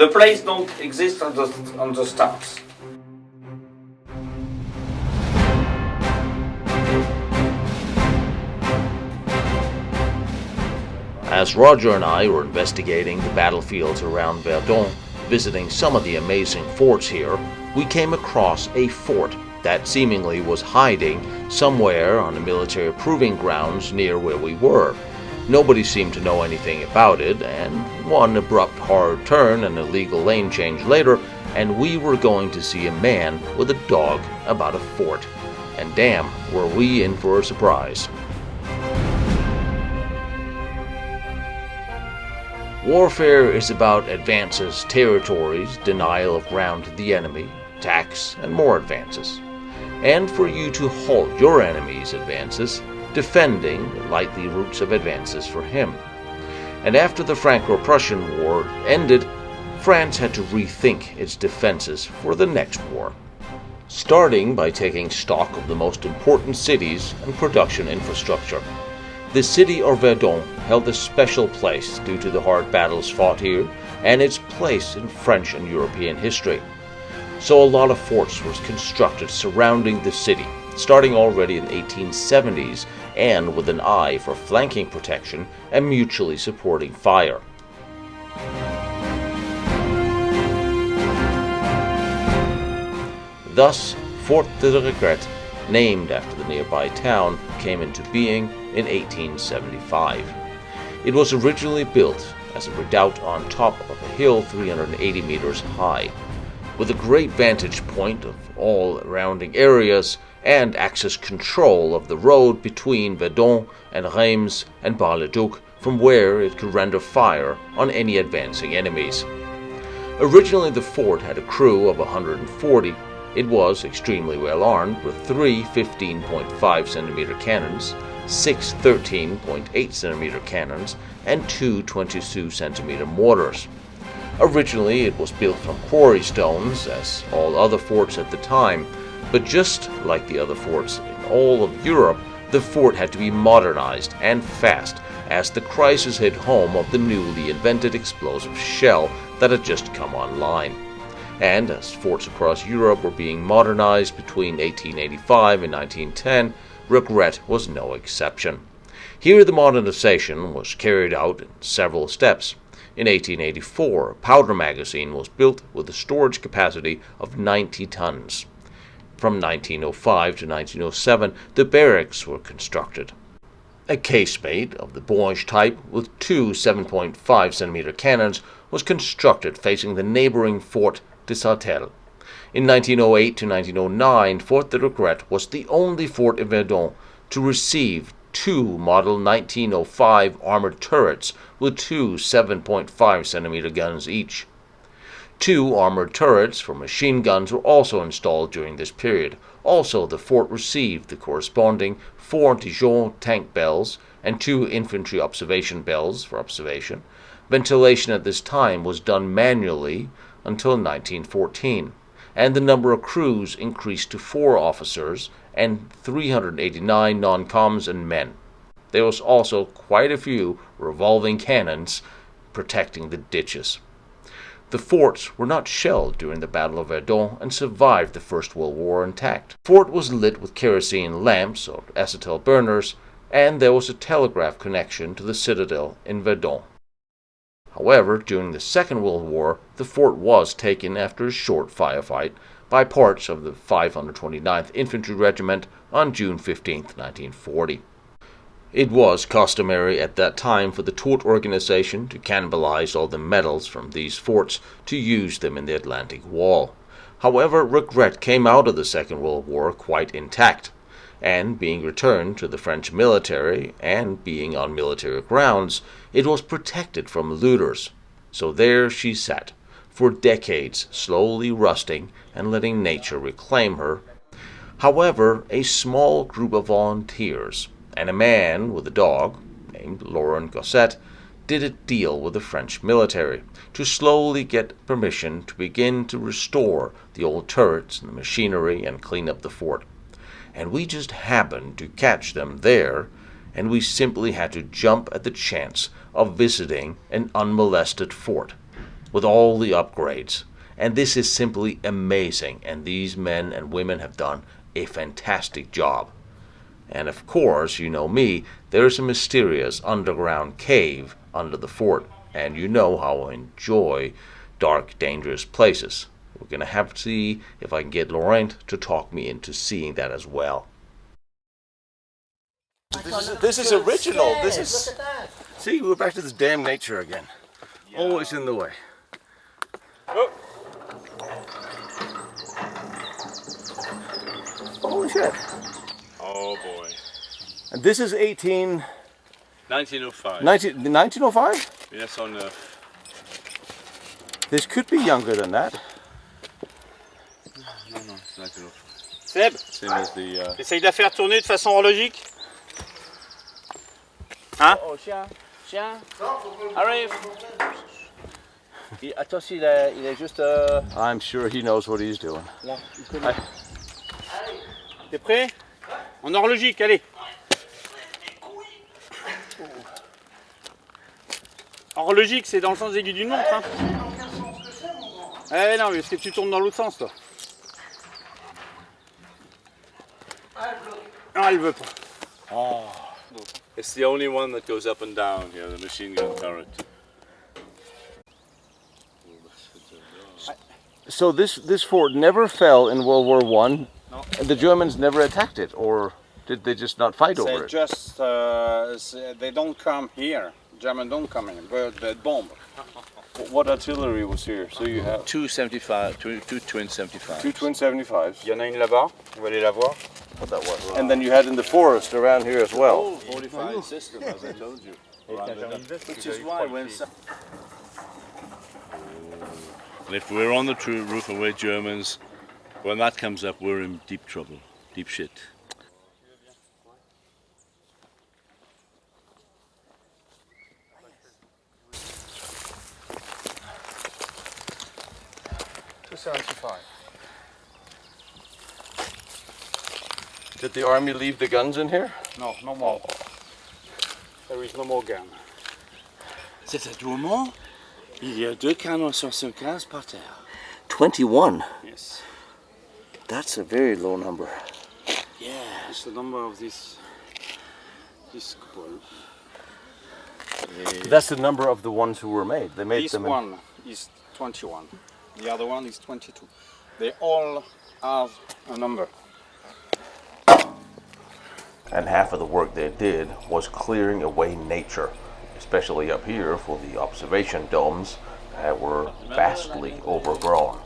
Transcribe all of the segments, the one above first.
The place don't exist on the stars. As Roger and I were investigating the battlefields around Verdun, visiting some of the amazing forts here, we came across a fort that seemingly was hiding somewhere on the military proving grounds near where we were. Nobody seemed to know anything about it, and one abrupt hard turn and illegal lane change later, and we were going to see a man with a dog about a fort. And damn, were we in for a surprise. Warfare is about advances, territories, denial of ground to the enemy, attacks, and more advances. And for you to halt your enemy's advances, defending the likely routes of advances for him. And after the Franco Prussian War ended, France had to rethink its defenses for the next war, starting by taking stock of the most important cities and production infrastructure. The city of Verdun held a special place due to the hard battles fought here and its place in French and European history. So a lot of forts were constructed surrounding the city, starting already in the 1870s and with an eye for flanking protection and mutually supporting fire. Thus, Fort de Regret, named after the nearby town, came into being in 1875. It was originally built as a redoubt on top of a hill 380 meters high, with a great vantage point of all surrounding areas and access control of the road between Verdun and Reims and Bar-le-Duc, from where it could render fire on any advancing enemies. Originally the fort had a crew of 140. It was extremely well armed with 3 15.5 centimeter cannons, 6 13.8 centimeter cannons, and 2 22 centimeter mortars. Originally it was built from quarry stones, as all other forts at the time, but just like the other forts in all of Europe, the fort had to be modernized and fast, as the crisis hit home of the newly invented explosive shell that had just come online. And as forts across Europe were being modernized between 1885 and 1910, Regret was no exception. Here the modernization was carried out in several steps. In 1884, a powder magazine was built with a storage capacity of 90 tons. From 1905 to 1907, the barracks were constructed. A casemate of the Bourge type with 2 7.5 centimeter cannons was constructed facing the neighboring Fort de Sartelle. In 1908 to 1909, Fort de Regret was the only fort in Verdun to receive 2 Model 1905 armored turrets with 2 7.5 centimeter guns each. 2 armored turrets for machine guns were also installed during this period. Also, the fort received the corresponding 4 Dijon tank bells and 2 infantry observation bells for observation. Ventilation at this time was done manually until 1914, and the number of crews increased to 4 officers and 389 non-coms and men. There was also quite a few revolving cannons protecting the ditches. The forts were not shelled during the Battle of Verdun and survived the First World War intact. The fort was lit with kerosene lamps or acetal burners, and there was a telegraph connection to the citadel in Verdun. However, during the Second World War, the fort was taken after a short firefight by parts of the 529th Infantry Regiment on June 15, 1940. It was customary at that time for the Todt organization to cannibalize all the medals from these forts to use them in the Atlantic Wall. However, Regret came out of the Second World War quite intact, and being returned to the French military and being on military grounds, it was protected from looters. So there she sat, for decades, slowly rusting and letting nature reclaim her. However, a small group of volunteers and a man with a dog, named Laurent Gosset, did a deal with the French military to slowly get permission to begin to restore the old turrets and the machinery and clean up the fort. And we just happened to catch them there, and we simply had to jump at the chance of visiting an unmolested fort. with all the upgrades. And this is simply amazing, and these men and women have done a fantastic job. And of course, you know me, there's a mysterious underground cave under the fort, and you know how I enjoy dark, dangerous places. We're gonna have to see if I can get Laurent to talk me into seeing that as well. This is original. This is. Look at that. See, we're back to this damn nature again. Yeah. Always in the way. Oh. Holy shit. Oh boy. And this is 1905. 1905? Yes, on the. This could be younger than that. No, it's 1905. Seb, Same as the. essaye de la faire tourner de façon horlogique. Hein? Oh, chien, arrive. Attention, il est juste. I'm sure he knows what he's doing. Là, t'es prêt? En horlogique, allez. Horlogique, c'est dans le sens aigu d'une montre. Hein. Eh non, mais est-ce que tu tournes dans l'autre sens, toi? Non, elle veut pas. Oh. It's the only one that goes up and down here, the machine gun turret. So this fort never fell in World War I. No. The Germans never attacked it, or did they just not fight over it? Just, they don't come here. German don't come in, but they bomb. What artillery was here? So you have 275, two twin 75. two twin 75s. Il y en a une là-bas, on va aller la voir. And then you had in the forest around here as well. Oh, fortified system, as I told you. Which is why when. And if we're on the roof and we're Germans, when that comes up, we're in deep trouble, deep shit. Did the army leave the guns in here? No, no more. There is no more gun. C'est un tourment. Il y a 2 canons 75 par terre. 21. Yes. That's a very low number. Yeah. It's the number of this couple. That's the number of the ones who were made. They made This them. one is 21. The other one is 22. They all have a number. And half of the work they did was clearing away nature, especially up here for the observation domes that were vastly overgrown.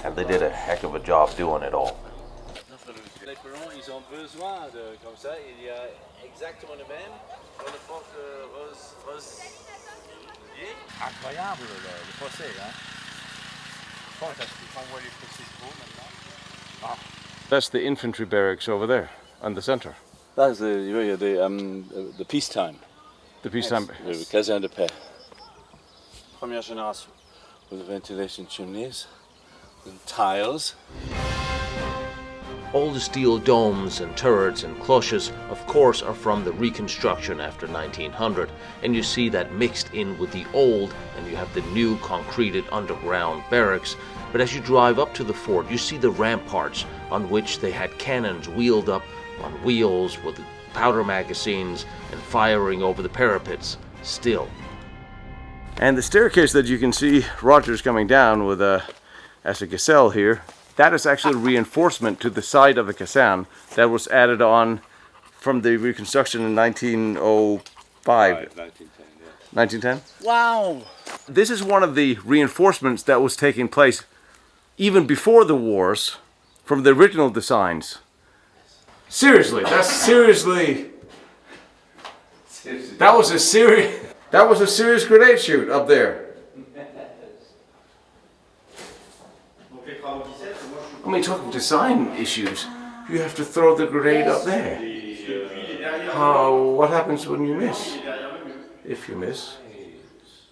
And they did a heck of a job doing it all. Les colons, ils ont besoin de comme ça. Il y a exactement le même dans le fort Rosier. Incroyable le fossé, hein. Fantastique. On voit les fossés trop maintenant. That's the infantry barracks over there, on the center. That's the peacetime. The peacetime. Le caserne de paix. Première génération. With the ventilation chimneys and tiles. All the steel domes and turrets and cloches, of course, are from the reconstruction after 1900, and you see that mixed in with the old, and you have the new concreted underground barracks. But as you drive up to the fort, you see the ramparts on which they had cannons wheeled up on wheels with powder magazines and firing over the parapets still. And the staircase that you can see Rogers coming down with as a gazelle here, that is actually reinforcement to the side of the caserne that was added on from the reconstruction in 1905. 1910, yeah. 1910? Wow! This is one of the reinforcements that was taking place even before the wars from the original designs. Seriously, that's seriously. That was a serious grenade shoot up there. I mean, talking design issues, you have to throw the grenade up there. What happens when you miss? If you miss,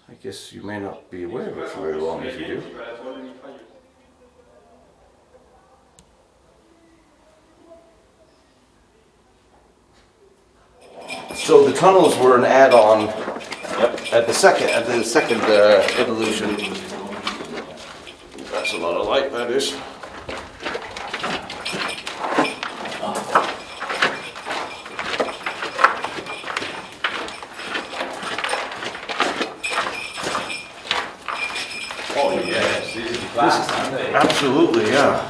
I guess you may not be aware of it for very long if you do. So the tunnels were an add-on at the second evolution. That's a lot of light, that is. Oh yes, these are the class, aren't they? Absolutely, yeah.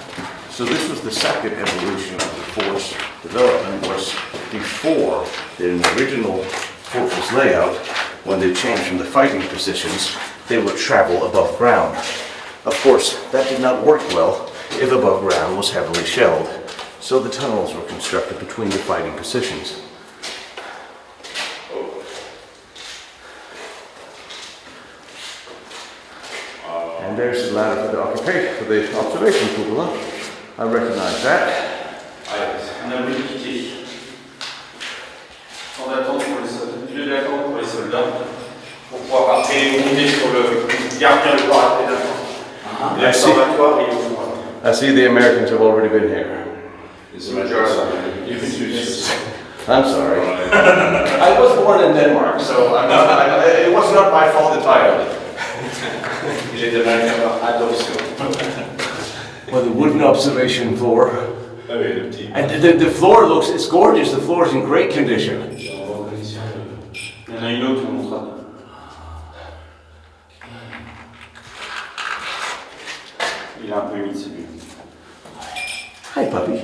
So this was the second evolution of the force development, was before the original fortress layout, when they changed from the fighting positions, they would travel above ground. Of course, that did not work well if above ground was heavily shelled, so the tunnels were constructed between the fighting positions. And there's the ladder for the observation cupola. I recognize that. On a multiplié. On attend pour les lieu d'attente pour les soldats pour pouvoir après monter sur le gardien de parapet d'avant. L'observatoire est au fond. I see the Americans have already been here. It's a majority. You can do this. I'm sorry. I was born in Denmark, so it was not my fault entirely. J'ai de adoption. Well, the wooden observation floor. Ah oui, le petit. And the floor looks, it's gorgeous. The floor is in great condition. Il y en a une autre, on montrera. Il est un peu humide celui-là. Hi, puppy.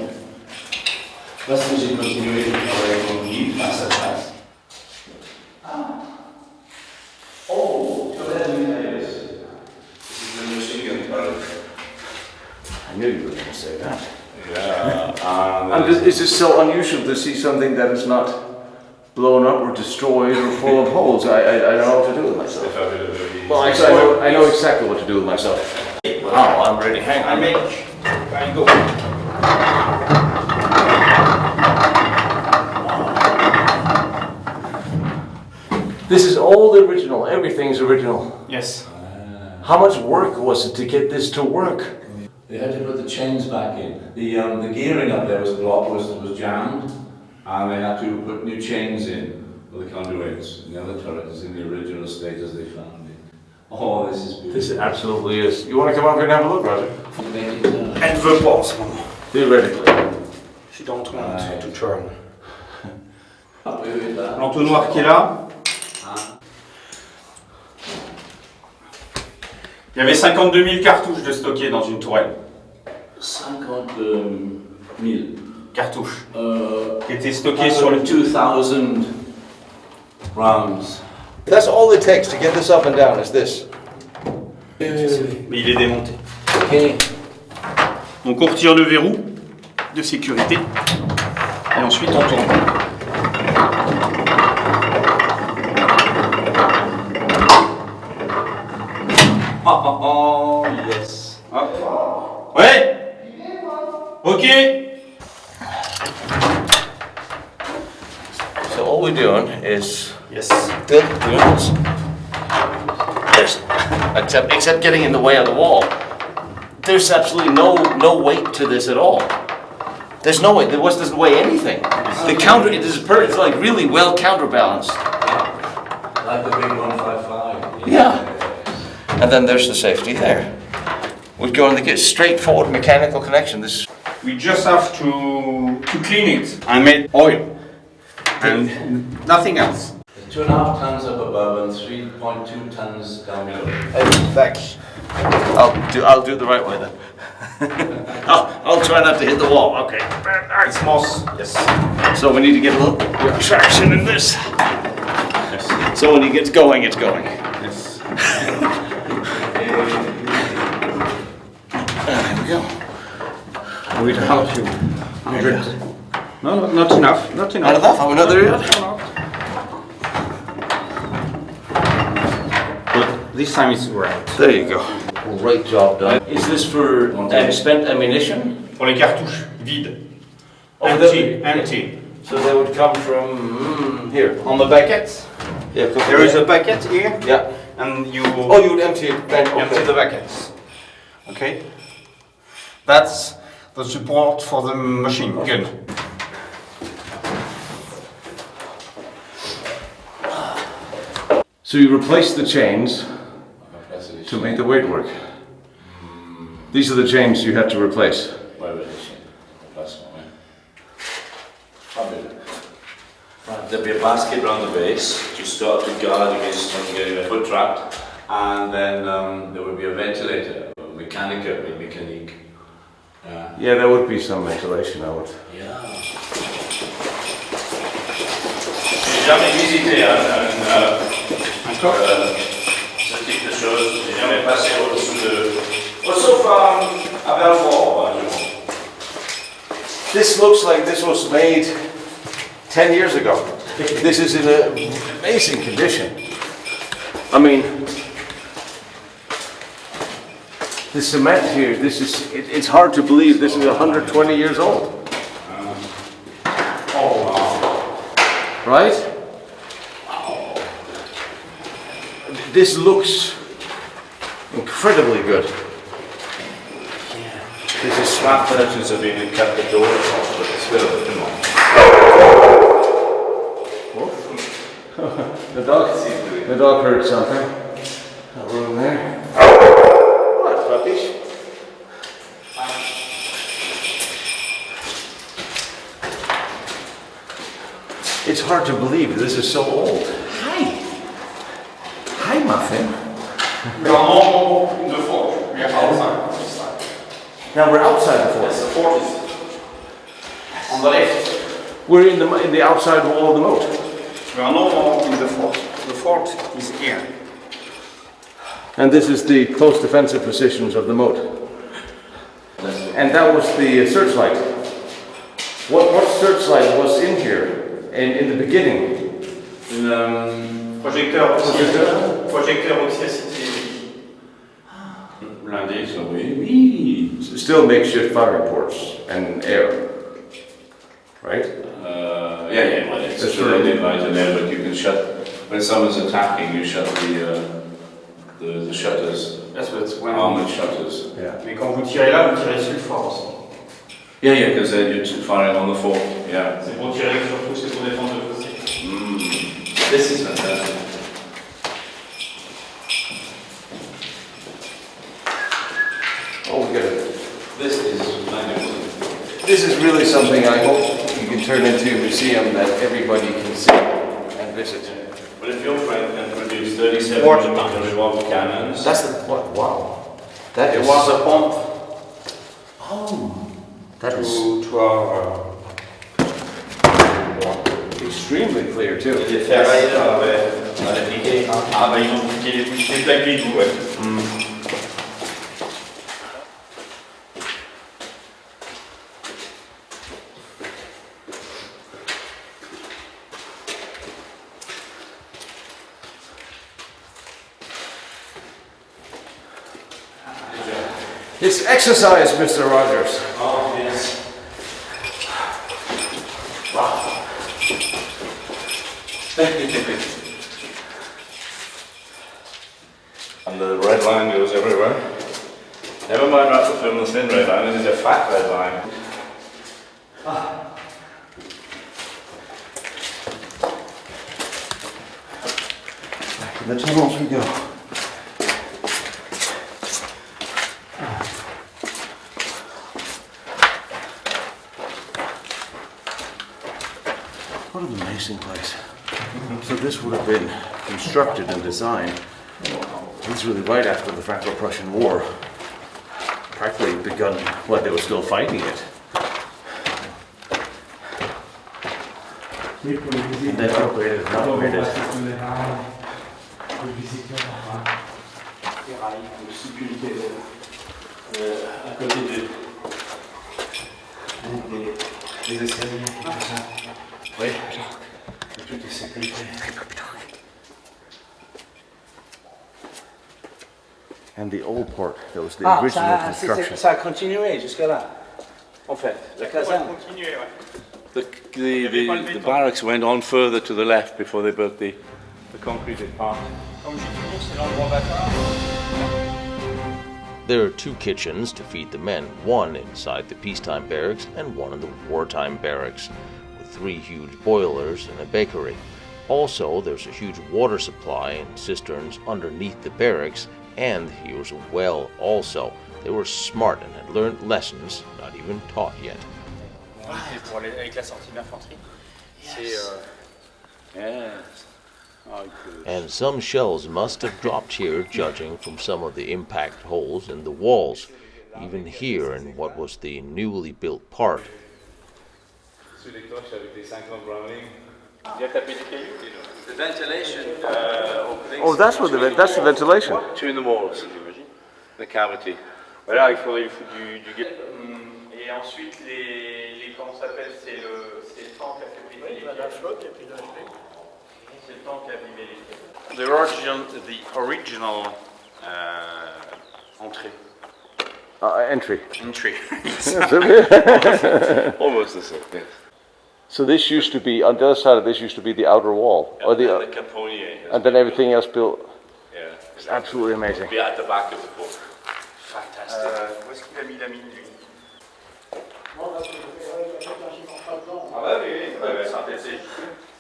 Parce que j'ai continué de travailler comme guide à sa place. Oh, tu regardes une tailleuse. This is the machine gun part. I knew you were going to say that. Yeah. And it's just so unusual to see something that is not blown up or destroyed or full of holes. I don't know what to do with myself. Well, I know exactly what to do with myself. Wow, I'm ready. Hang on. There you go. This is all the original. Everything's original. Yes. How much work was it to get this to work? They had to put the chains back in. The gearing up there was blocked, was jammed, and they had to put new chains in for the conduits. And the other turret is in the original state as they found it. Oh, this is beautiful. This absolutely is. You want to come over and have a look, Roger? Elle ne veut pas en ce moment. Theoretically. She don't want to turn. Happy with that. L'entonnoir qui est là. Il y avait 52 000 cartouches de stockées dans une tourelle. 50 000 Cartouches. Qui étaient stockées sur le... 2,000 rounds. That's all it takes to get this up and down, is this. Mais il est démonté. Okay. Donc on retire le verrou de sécurité. Et ensuite on tourne. Oh, yes. Hop. Ouais. Ok. So all we're doing is Yes. build rooms. Except getting in the way of the wall. There's absolutely no weight to this at all. There's no weight. The West doesn't weigh anything. The counter it's like really well counterbalanced. Like the big 155. Yeah. And then there's the safety there. We're going to get straightforward mechanical connection. This. We just have to clean it. I made oil. And nothing else. 2.5 tons up above and 3.2 tons down below. Thanks. I'll do it the right way then. I'll try not to hit the wall. Okay. It's moss. Yes. So we need to get a little traction in this. Yes. So when it gets going, it's going. Yes. There we go. We'll help you. Good. No, not enough. Not enough. Not enough? I'm another yet? But this time it's right. There you go. Great job done. Is this for spent ammunition? Pour les cartouches vides. Oh, Empty. Empty. So they would come from here. On the bucket. Yeah. There is a bucket here. Yeah. And you. Oh, you would empty it then. Empty Okay. the buckets. Okay. That's the support for the machine gun. So you replace the chains to make the weight work. These are the chains you had to replace. Ouais, ouais, remplacement, ouais. Fabulous. There'll be a basket around the base to start to guard against getting a foot trapped, and then there will be a ventilator, a mécanique. Yeah, there would be some ventilation, I would. Yeah. J'ai jamais visité ce type de choses. J'ai jamais passé au-dessous de. Sauf à Belfort. This looks like this was made 10 years ago. This is in an amazing condition. I mean, the cement here, it's hard to believe this is 120 years old. Oh wow. Right? This looks incredibly good. This is smart versions of being cut the door off, but it's still, come on. The dog heard something. That room there. What, puppies? It's hard to believe this is so old. Hi, Muffin. We're almost in the fort. We're outside. Now we're outside the fort. Yes, the fort is on the left. We're in the outside wall of the moat. We are no more in the fort. The fort is here. And this is the close defensive positions of the moat. And that was the searchlight. What searchlight was in here in the beginning? Projecteur oxyacité. Blindé, So oui. Still makeshift firing ports and air, right? Yeah, well, it's That's still right. an invite in there, but you can shut, when someone's attacking, you shut the shutters, That's what's when. armored shutters. Yeah. Mais quand vous tirez là, vous tirez sur le fort aussi. Yeah, because then you're firing on the fort, yeah. C'est pour tirer surtout, c'est pour défendre le fossé. This is fantastic. Oh, we got it. This is magnificent. This is really something I hope you can turn into a museum that everybody can see and visit. But if your friend can produce 37 Water revolver cannons, That's the what? Wow. That It is. was a pump Oh. That is to our. extremely clear too. Les ferrailleurs avaient piqué. Ah, bah ils ont piqué les plaques d'égout, ouais. It's exercise, Mr. Rogers. Oh, yes. and the red line goes everywhere. Never mind about the film, the thin red line, this is a fat red line. Back in the tunnels we go. What an amazing place. So this would have been constructed and designed literally right after the Franco Prussian War. Practically begun when they were still fighting it. And then upgraded and upgraded. À côté des escaliers, tout ça. Oui, le truc de sécurité. And the old port, that was the original construction. Ça a continué jusque là. En fait, la On va caserne. continuer, ouais. The barracks went on further to the left before they built the concreted part. Comme je dis toujours, c'est l'endroit bâtard. There are two kitchens to feed the men, one inside the peacetime barracks and one in the wartime barracks, with 3 huge boilers and a bakery. Also, there's a huge water supply and cisterns underneath the barracks, and here's a well also, They were smart and had learned lessons not even taught yet. Pour aller avec la sortie d'infanterie. And some shells must have dropped here, judging from some of the impact holes in the walls, even here in what was the newly built part. The ventilation Oh, that's that's the ventilation. between the walls, the cavity. Voilà, il faudrait foutre du gaz. Et ensuite, comment ça s'appelle, c'est le temps qui a fait péter la flotte et puis c'est le temps qui a abîmé les The original entrée. Entry. Entry. Almost the same. Yes. So this used to be, on the other side of this used to be the outer wall, or The the, Caponier. and then everything else built. Yeah. It's absolutely amazing. Be at the back of the book. Fantastic. Où est-ce qu'il a mis la mine, lui? Ah bah oui, synthétique.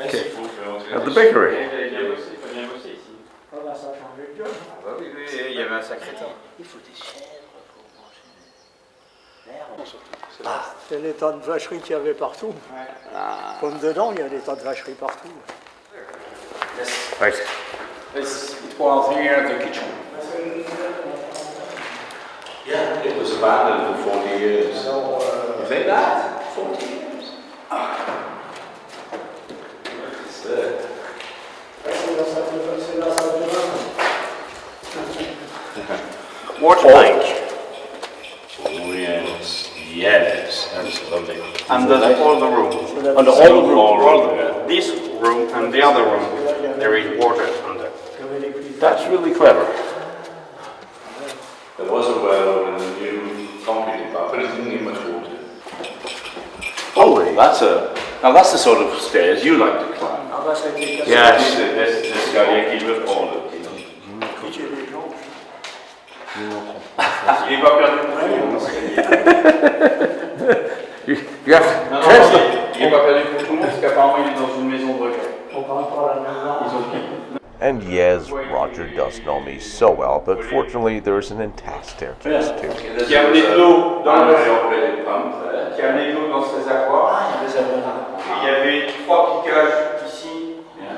Okay. Okay. At the bakery. Il faut bien bosser ici. Ah bah oui, il y avait un sacré temps. Il faut des chèvres pour manger. C'est les tas de vacheries qu'il y avait partout. Comme dedans, il y a des tas de vacheries partout. Right. It was here the kitchen. Yeah, it was abandoned for 40 years. You think that? 40 years? It's there. Water tank. Oh yes, yes, that's lovely. Under all the room. Under all the room. All yeah. This room and the other room, there is water under. That's really clever. There was a well in the new concrete part, but it didn't need much water. Oh, that's the sort of stairs you like to climb. Yes. This guy qui veut prendre. Il n'est pas perdu You have to translate. il n'est pas perdu pour tout le monde parce qu'apparemment il est dans une maison de recueil. Ils ont And yes, Roger does know me so well, but fortunately there is an intact staircase too. Qui a amené de l'eau dans le operated pump there. qui a amené de l'eau dans ces aquas. Il y avait 3 piquages ici,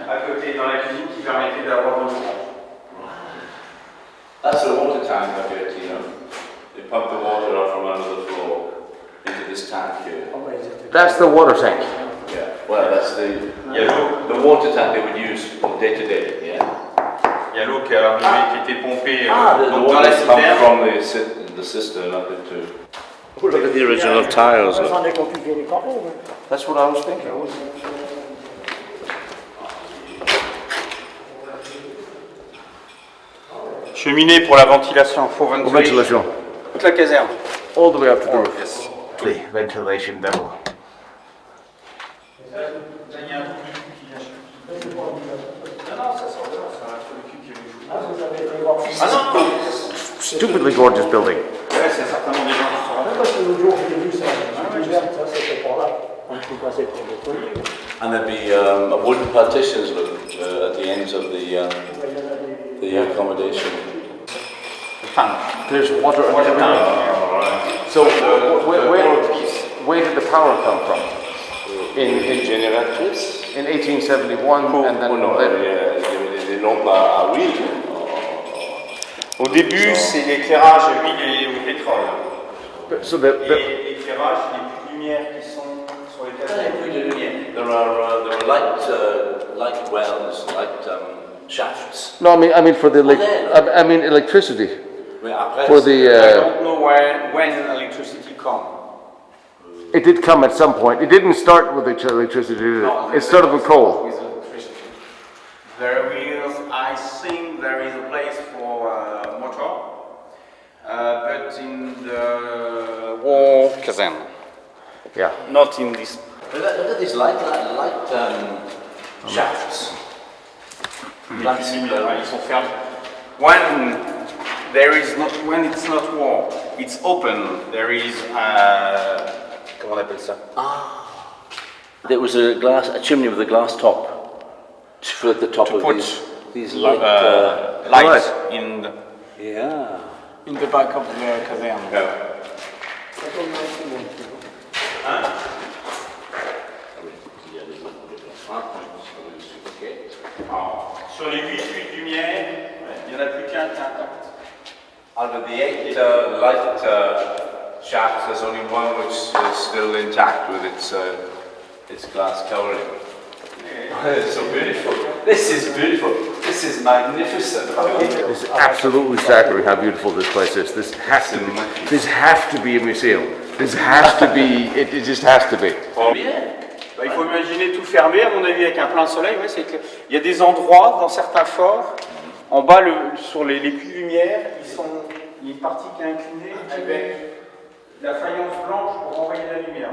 à côté, dans la cuisine, qui permettaient d'avoir de l'eau. That's the water tank up here, Tino. They pump the water up from under the floor into this tank here. That's the water tank. Yeah, well, that's the water tank they would use day to day. Yeah. Il y a l'eau qui est arrivée, qui était pompée The donc dans water la is pumped citerne. from the cistern up into. Look at the original tiles. Look. J'en ai compliqué les carreaux. That's what I was thinking. Cheminée pour la ventilation, for ventilation. Ventilation. Toute la caserne. All the way up to the roof. Yes. The ventilation level. Stupidly gorgeous building. Ouais, c'est certainement des gens qui sont Parce que l'autre jour, j'ai vu ça. Ça, c'était pas là. On peut passer pour le premier. And there'd be wooden partitions at the ends of the accommodation. There's water and everything. So where did the power come from? In Generators. 1871 and then Des lampes à huile. Au début, c'est l'éclairage à huile et au pétrole. So Et l'éclairage, les plus de lumière qui sont sur les caserne. There are light wells, light shafts. no, I mean for the I mean electricity Mais après, for I the. don't know when electricity comes. It did come at some point. It didn't start with electricity, did it? It started with coal. With electricity. I think there is a place for motor, but in the war caserne, Yeah. not in this. look at these light shafts. Ils sont fermés. When it's not war, it's open. There is comment on appelle ça? There was a chimney with a glass top at the top To of put these light. Lights in. Yeah. in the back of the caserne. Yeah. Sur les 8 lumières, il n'y en a plus qu'un qui est intact. Out of the 8 light shafts, there's only one which is still intact with its glass covering. It's so beautiful. This is beautiful. This is magnificent. It's absolutely staggering how beautiful this place is. This has to be a museum. This has to be, it just has to be. Bah, il faut imaginer tout fermé, à mon avis, avec un plein soleil. Ouais, c'est clair. Il y a des endroits dans certains forts, en bas, sur les puits de lumière, il y a une partie qui est inclinée avec la faïence blanche pour envoyer la lumière.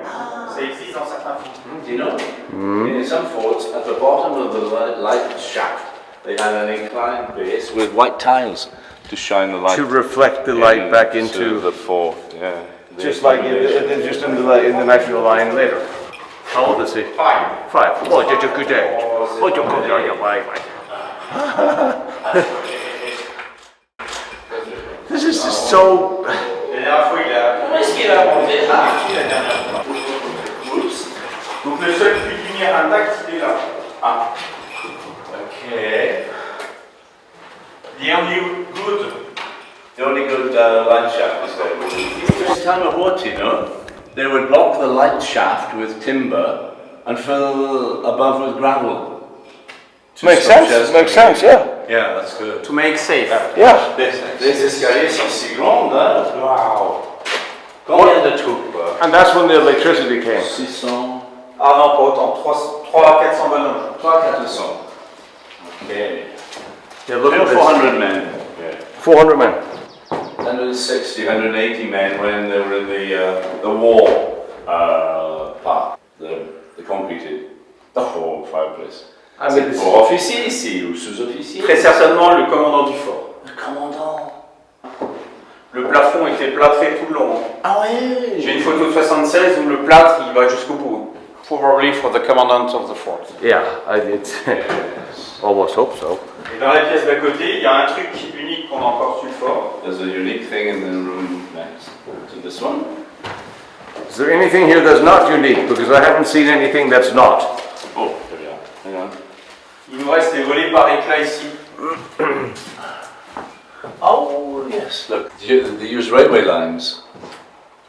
Ça existe dans certains forts. Tino, in some forts, at the bottom of the light shaft, they had an inclined base with white tiles to shine the light. To reflect the light back into the fort. Yeah. just like just in the National Line later. How old is he? 5. 5. Oh, just a good age. Oh, just a good age. This is just so. La dernière fois, Qu'est-ce qu'il a monté la dernière fois. Oups. Donc le seul puits de lumière intact, il est là. Ah. Okay. The only good line shaft is there. This time of war, Tino, they would block the light shaft with timber and fill above with gravel. Makes sense. Makes sense. Yeah. Yeah, that's good. To make safe. Yeah. Les escaliers sont si grands, hein? Wow. Combien de troupes? And that's when the electricity came. 600. Ah non, pas autant. 3 à 400 bonhommes. 400. Okay. Yeah, look at this. 400 men. Yeah. 400 men. 160, 180 men when they were in the wall part, the concreted, the whole fireplace. I mean, this, Pour officier ici ou sous-officier? Très certainement le commandant du fort. Le commandant. Le plafond était plâtré tout le long. Ah ouais. J'ai une photo de 76 où le plâtre il va jusqu'au bout. Probably for the commandant of the fort. yeah, I did. Almost hope so. Et dans la pièce d'à côté, il y a un truc unique qu'on a encore sur le fort. There's a unique thing in the room next to this one. Is there anything here that's not unique? Because I haven't seen anything that's not. Oh, there we are. Hang on. Il nous reste les volets par éclat ici. Oh, yes. Look, they use railway lines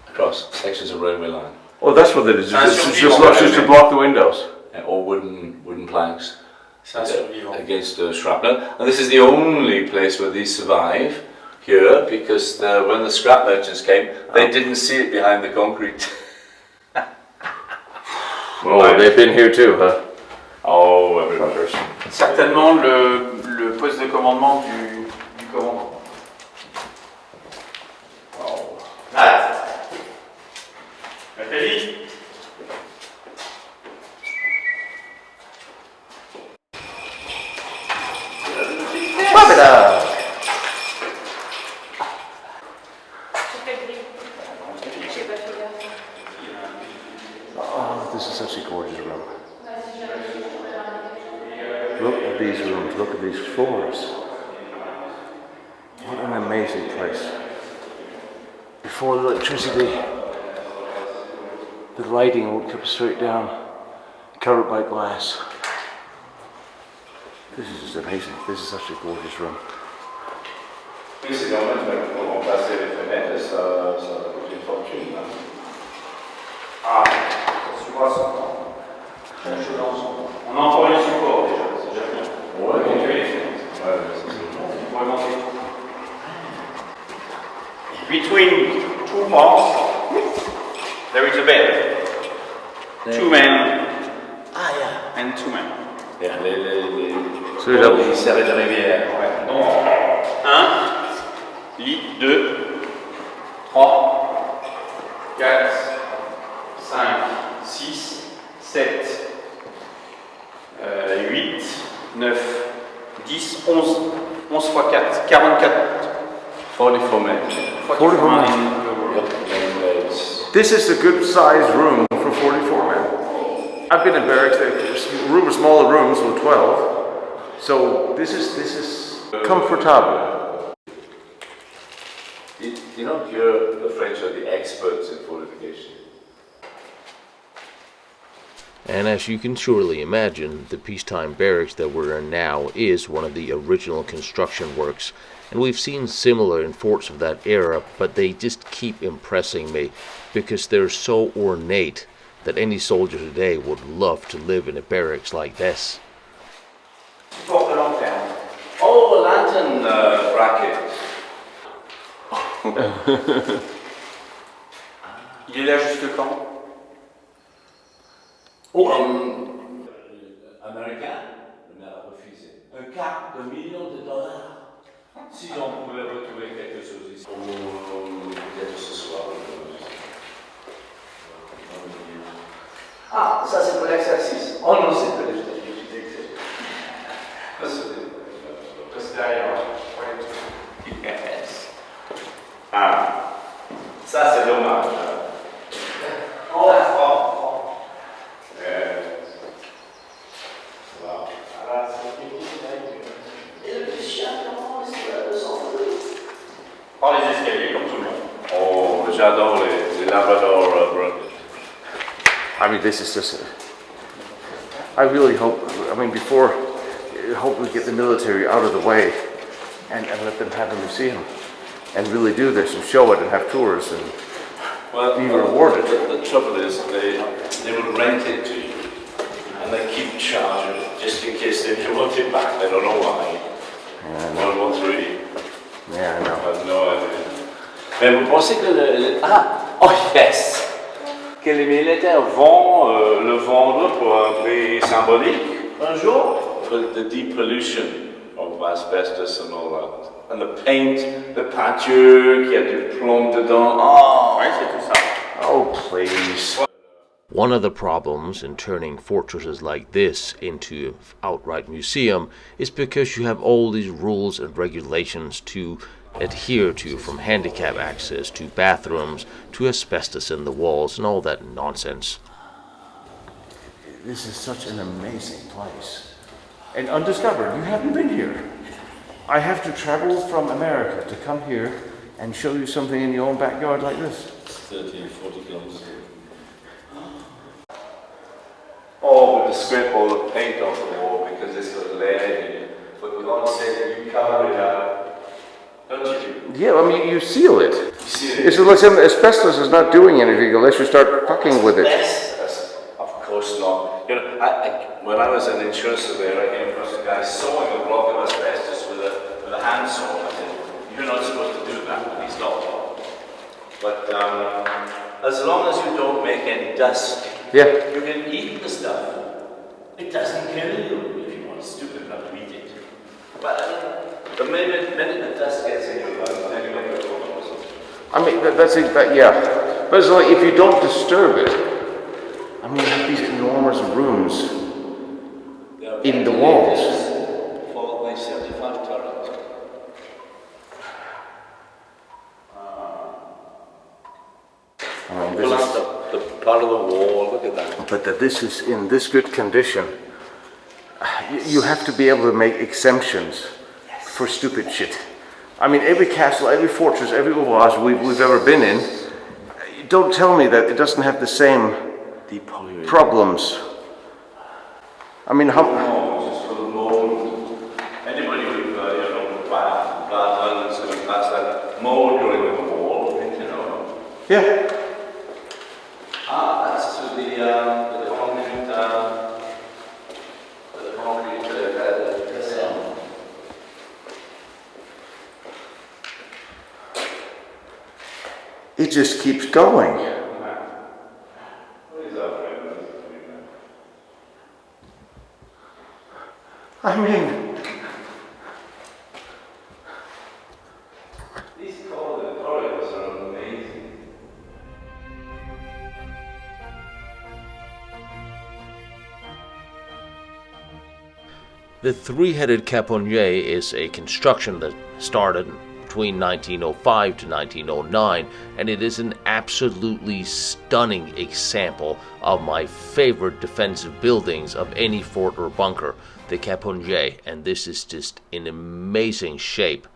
across sections of railway line. Oh, that's what it is. Just to block the windows. Or wooden planks. C'est un survivant. Against shrapnel. And this is the only place where these survive here because when the scrap merchants came, they didn't see it behind the concrete. Oh, they've been here too, huh? Oh, everywhere. Certainement le poste de commandement du commandant. Oh. Matt, Nathalie. Oh, this is such a gorgeous room. Look at these rooms, look at these floors. What an amazing place. Before the electricity, the lighting would come straight down, covered by glass. This is just amazing. This is such a gorgeous room. Oui, c'est dommage, mais pour remplacer les fenêtres, ça coûte une fortune. Hein. Ah, ça support 100 ans. On a encore les supports déjà, c'est déjà bien. Ouais, On peut les fenêtres. ouais, c'est On pourrait monter. Between two parts, there is a bed. Two men and two men. les serrés de rivière. Ouais. Donc, 1, lit, 2, 3, 4, 5, 6, 7, 8, 9, 10, 11. 11 x 4, 44. 44 men. 44 men. This is a good sized room for 44 men. I've been in barracks, smaller rooms with 12. So this is comfortable. You know, here the French are the experts in fortification. And as you can surely imagine, the peacetime barracks that we're in now is one of the original construction works. And we've seen similar in forts of that era, but they just keep impressing me because they're so ornate that any soldier today would love to live in a barracks like this. Support de lanterne. Oh, a lantern bracket. Il est là jusque quand? Oh, américain, le maire a refusé. $250 000. Si on pouvait retrouver quelque chose ici. Peut-être ce soir. Ah, ça c'est pour l'exercice. Oh non, c'est pas l'exercice. C'est derrière. Yes. Ah, ça c'est dommage. Oh, par les escaliers comme tout le monde. Oh, j'adore les Labrador brothers. I mean, this is just. I really hope. I mean, before, I hope we get the military out of the way, and let them have a museum, and really do this and show it and have tours and be rewarded. The trouble is, they will rent it to you, and they keep charging just in case they want it back. They don't know why. World War III. Yeah, I know. I have no idea. Mais vous pensez que oh yes, que les militaires vont le vendre pour un prix symbolique un jour? For the depollution of asbestos and all that. And the paint, the peinture, qui a du plomb dedans. Oh, Ouais, c'est tout ça. Oh, please. One of the problems in turning fortresses like this into an outright museum is because you have all these rules and regulations to adhere to, from handicap access to bathrooms to asbestos in the walls and all that nonsense. This is such an amazing place. And undiscovered. You haven't been here. I have to travel from America to come here and show you something in your own backyard like this. 30, 40 kilometers. Oh, with the scrape all the paint off the wall because it's got lead in it. But with God said, you cover it up, don't you? Yeah, I mean, you seal it. You see it? It's like asbestos is not doing anything unless you start fucking with it. Asbestos? Of course not. You know, when I was an insurance surveyor, I came across a guy sawing a block of asbestos with a handsaw. I said, you're not supposed to do that, and he's not. But as long as you don't make any dust, Yeah. you can eat the stuff. It doesn't kill you if you want stupid enough to eat it. But the minute the dust gets in your lungs, then you make a problem. I mean, that's it, yeah. But it's like if you don't disturb it, I mean, you have these enormous rooms in the walls. For my 75 turrets. I mean, Pull this out is, the part of the wall, look at that. but that this is in this good condition. You have to be able to make exemptions for stupid shit. I mean, every castle, every fortress, every oase we've ever been in, don't tell me that it doesn't have the same problems. I mean, how... Just for the mold. Anybody with bad islands going past that mold growing in the wall, you know. Yeah. That's to the concrete, castle. It just keeps going. What is our friend? I mean, These corridors are amazing. The three-headed caponnier is a construction that started between 1905 to 1909, and it is an absolutely stunning example of my favorite defensive buildings of any fort or bunker, the caponnier, and this is just in amazing shape.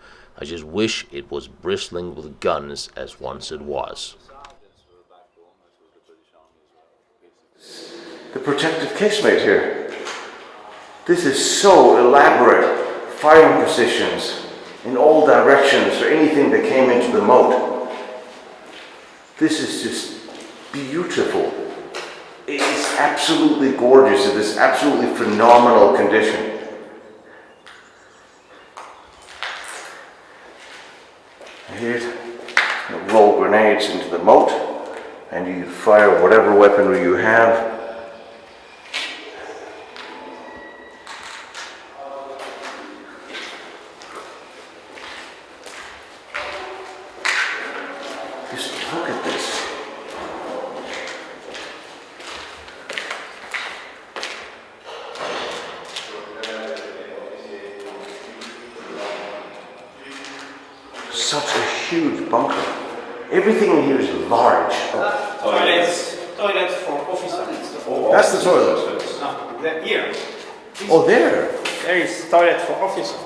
I just wish it was bristling with guns as once it was. The protective casemate here. This is so elaborate. Firing positions in all directions for anything that came into the moat. This is just beautiful. It is absolutely gorgeous. It is absolutely phenomenal condition. Here's roll grenades into the moat, and you fire whatever weaponry you have. Just look at this. Such a huge bunker. Everything in here is large. Toilets for officers. That's the toilet. Here. Oh, there. There is toilet for officers.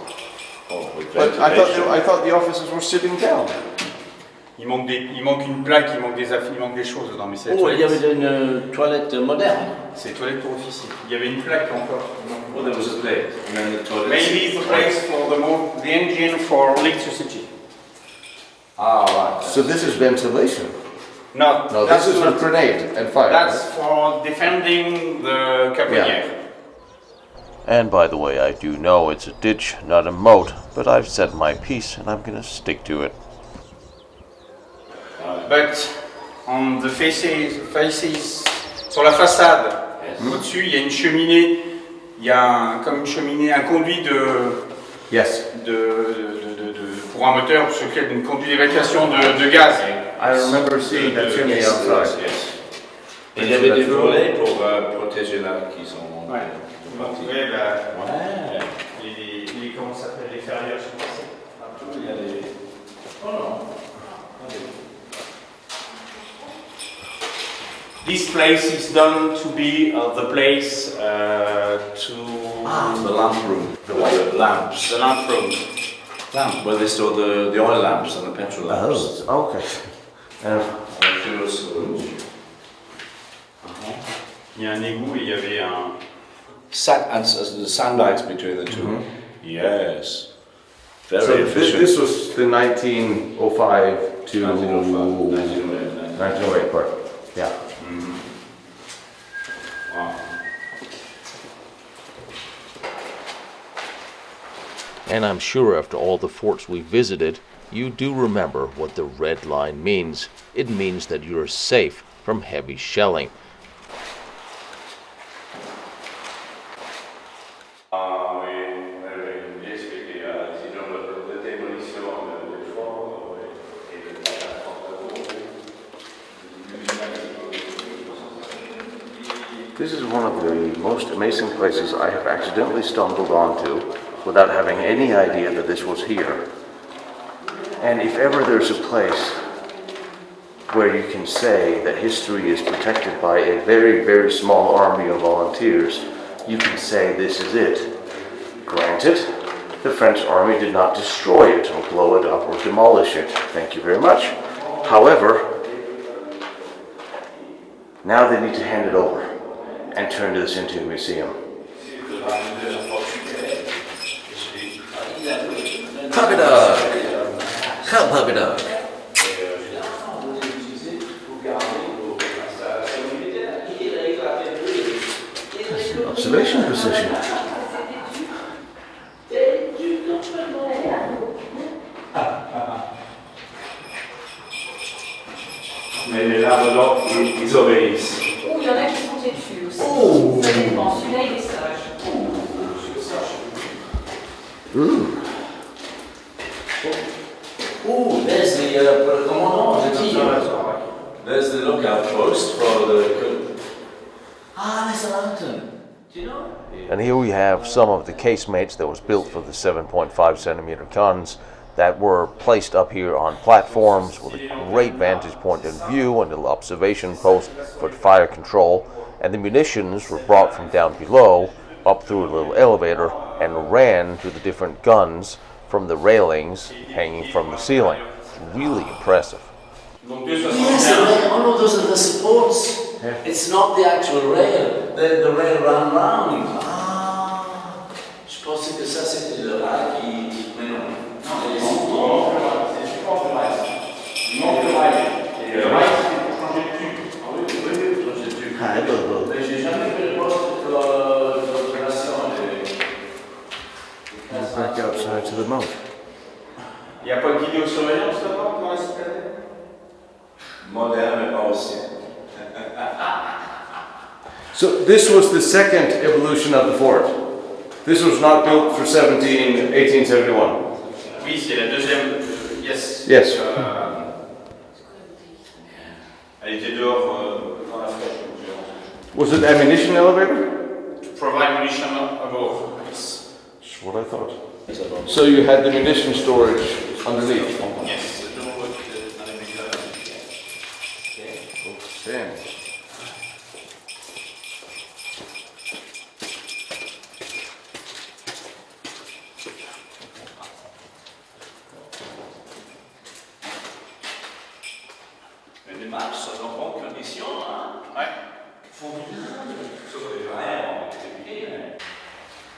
But I thought the officers were sitting down. Il manque une plaque, il manque des choses dedans, mais c'est Oh, il y avait une toilette moderne. c'est toilette pour officiers. Il y avait une plaque encore. Oh, there was a plate. And then the toilet. Maybe it's the place for the engine for electricity. Ah, right. So this is ventilation. No, No, that's this is for not. grenade and fire. That's for defending the Caponière. And by the way, I do know it's a ditch, not a moat, but I've said my piece and I'm gonna stick to it. But on the faces, sur la façade, au-dessus, il y a une cheminée, il y a comme une cheminée, un conduit Yes. pour un moteur, sur lequel une conduit d'évacuation de gaz. I remember seeing that chimney outside. Yes. Et il y avait des volets pour protéger là qui sont. Ouais. partis. Ouais, Ouais. comment ça s'appelle, les ferrières, je sais pas. Il y a des. Oh non. This place is done to be the place to The lamp room. The lamps. the lamp room. Lamp, where they store the oil lamps and the petrol lamps. Oh, okay. Fuel storage. Il y a un égout et il y avait un. The sandbags between the two. Yes. Very So efficient. this was the 1905 to 1905, 1908 part. Yeah. Wow. And I'm sure after all the forts we visited, you do remember what the red line means. It means that you're safe from heavy shelling. This is one of the most amazing places I have accidentally stumbled onto without having any idea that this was here. And if ever there's a place where you can say that history is protected by a very, very small army of volunteers, you can say this is it. Granted, the French army did not destroy it or blow it up or demolish it. Thank you very much. However, now they need to hand it over and turn this into a museum. Puppy dog! Come, puppy dog! That's an observation position. Mais les là-dedans, ils obéissent. Oh, il y en a qui sont têtus aussi. Oh. Ça dépend, celui-là il est sage. Oh, there's the commandant, the Tino. There's the lookout post for the. Ah, there's a lantern. Do you know? And here we have some of the casemates that was built for the 7.5 centimeter guns that were placed up here on platforms with a great vantage point and view and a little observation post for fire control. And the munitions were brought from down below up through a little elevator and ran to the different guns from the railings hanging from the ceiling. Really impressive. Donc Yes, oh no, those are the supports. It's not the actual rail. The rail ran round. Ah, je pensais que ça c'était le rail qui... Mais non. Non, c'est le support de rail. Il manque le rail. Et le rail, c'est pour changer de tube. Ah oui, pour changer de tube. Mais j'ai jamais fait le poste d'opération. Back outside to the moat. Il n'y a pas de vidéosurveillance là-bas dans la citadelle? Moderne, mais pas aussi. So this was the second evolution of the fort. This was not built for 1871. Oui, c'est la deuxième. Yes. Yes. Elle était dehors dans la flèche. Was it ammunition elevator? To provide munition above. Yes. That's what I thought. So you had the munition storage underneath? Yes. Damn. Les matchs sont en bonne condition, hein? Ouais. Formidable. Sauf que les verres ont été piqués.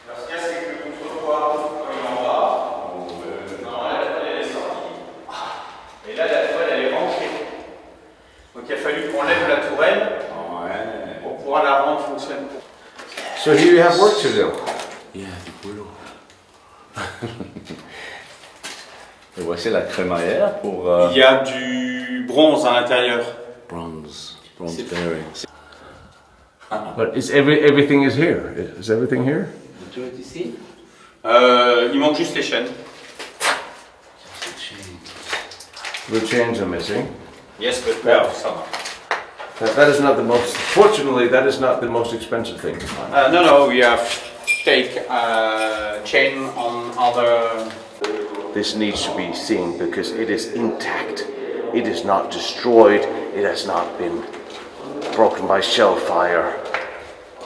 Alors, ce qu'il y a, c'est que le contrepoids, quand il est en bas, non, la toile, elle est sortie. Et là, la toile, elle est rentrée. Donc, il a fallu qu'on lève la tourelle pour pouvoir la rendre fonctionnelle. So here you have work to do. Il y a du boulot. Et voici la crémaillère pour... Il y a du bronze à l'intérieur. Bronze bearings. But everything is here? Is everything here? Tout est ici? Il manque juste les chaînes. The chains are missing. Yes, but well, ça va. That is not the most, fortunately, that is not the most expensive thing to find. No, we have take chain on other... This needs to be seen because it is intact. It is not destroyed. It has not been broken by shell fire.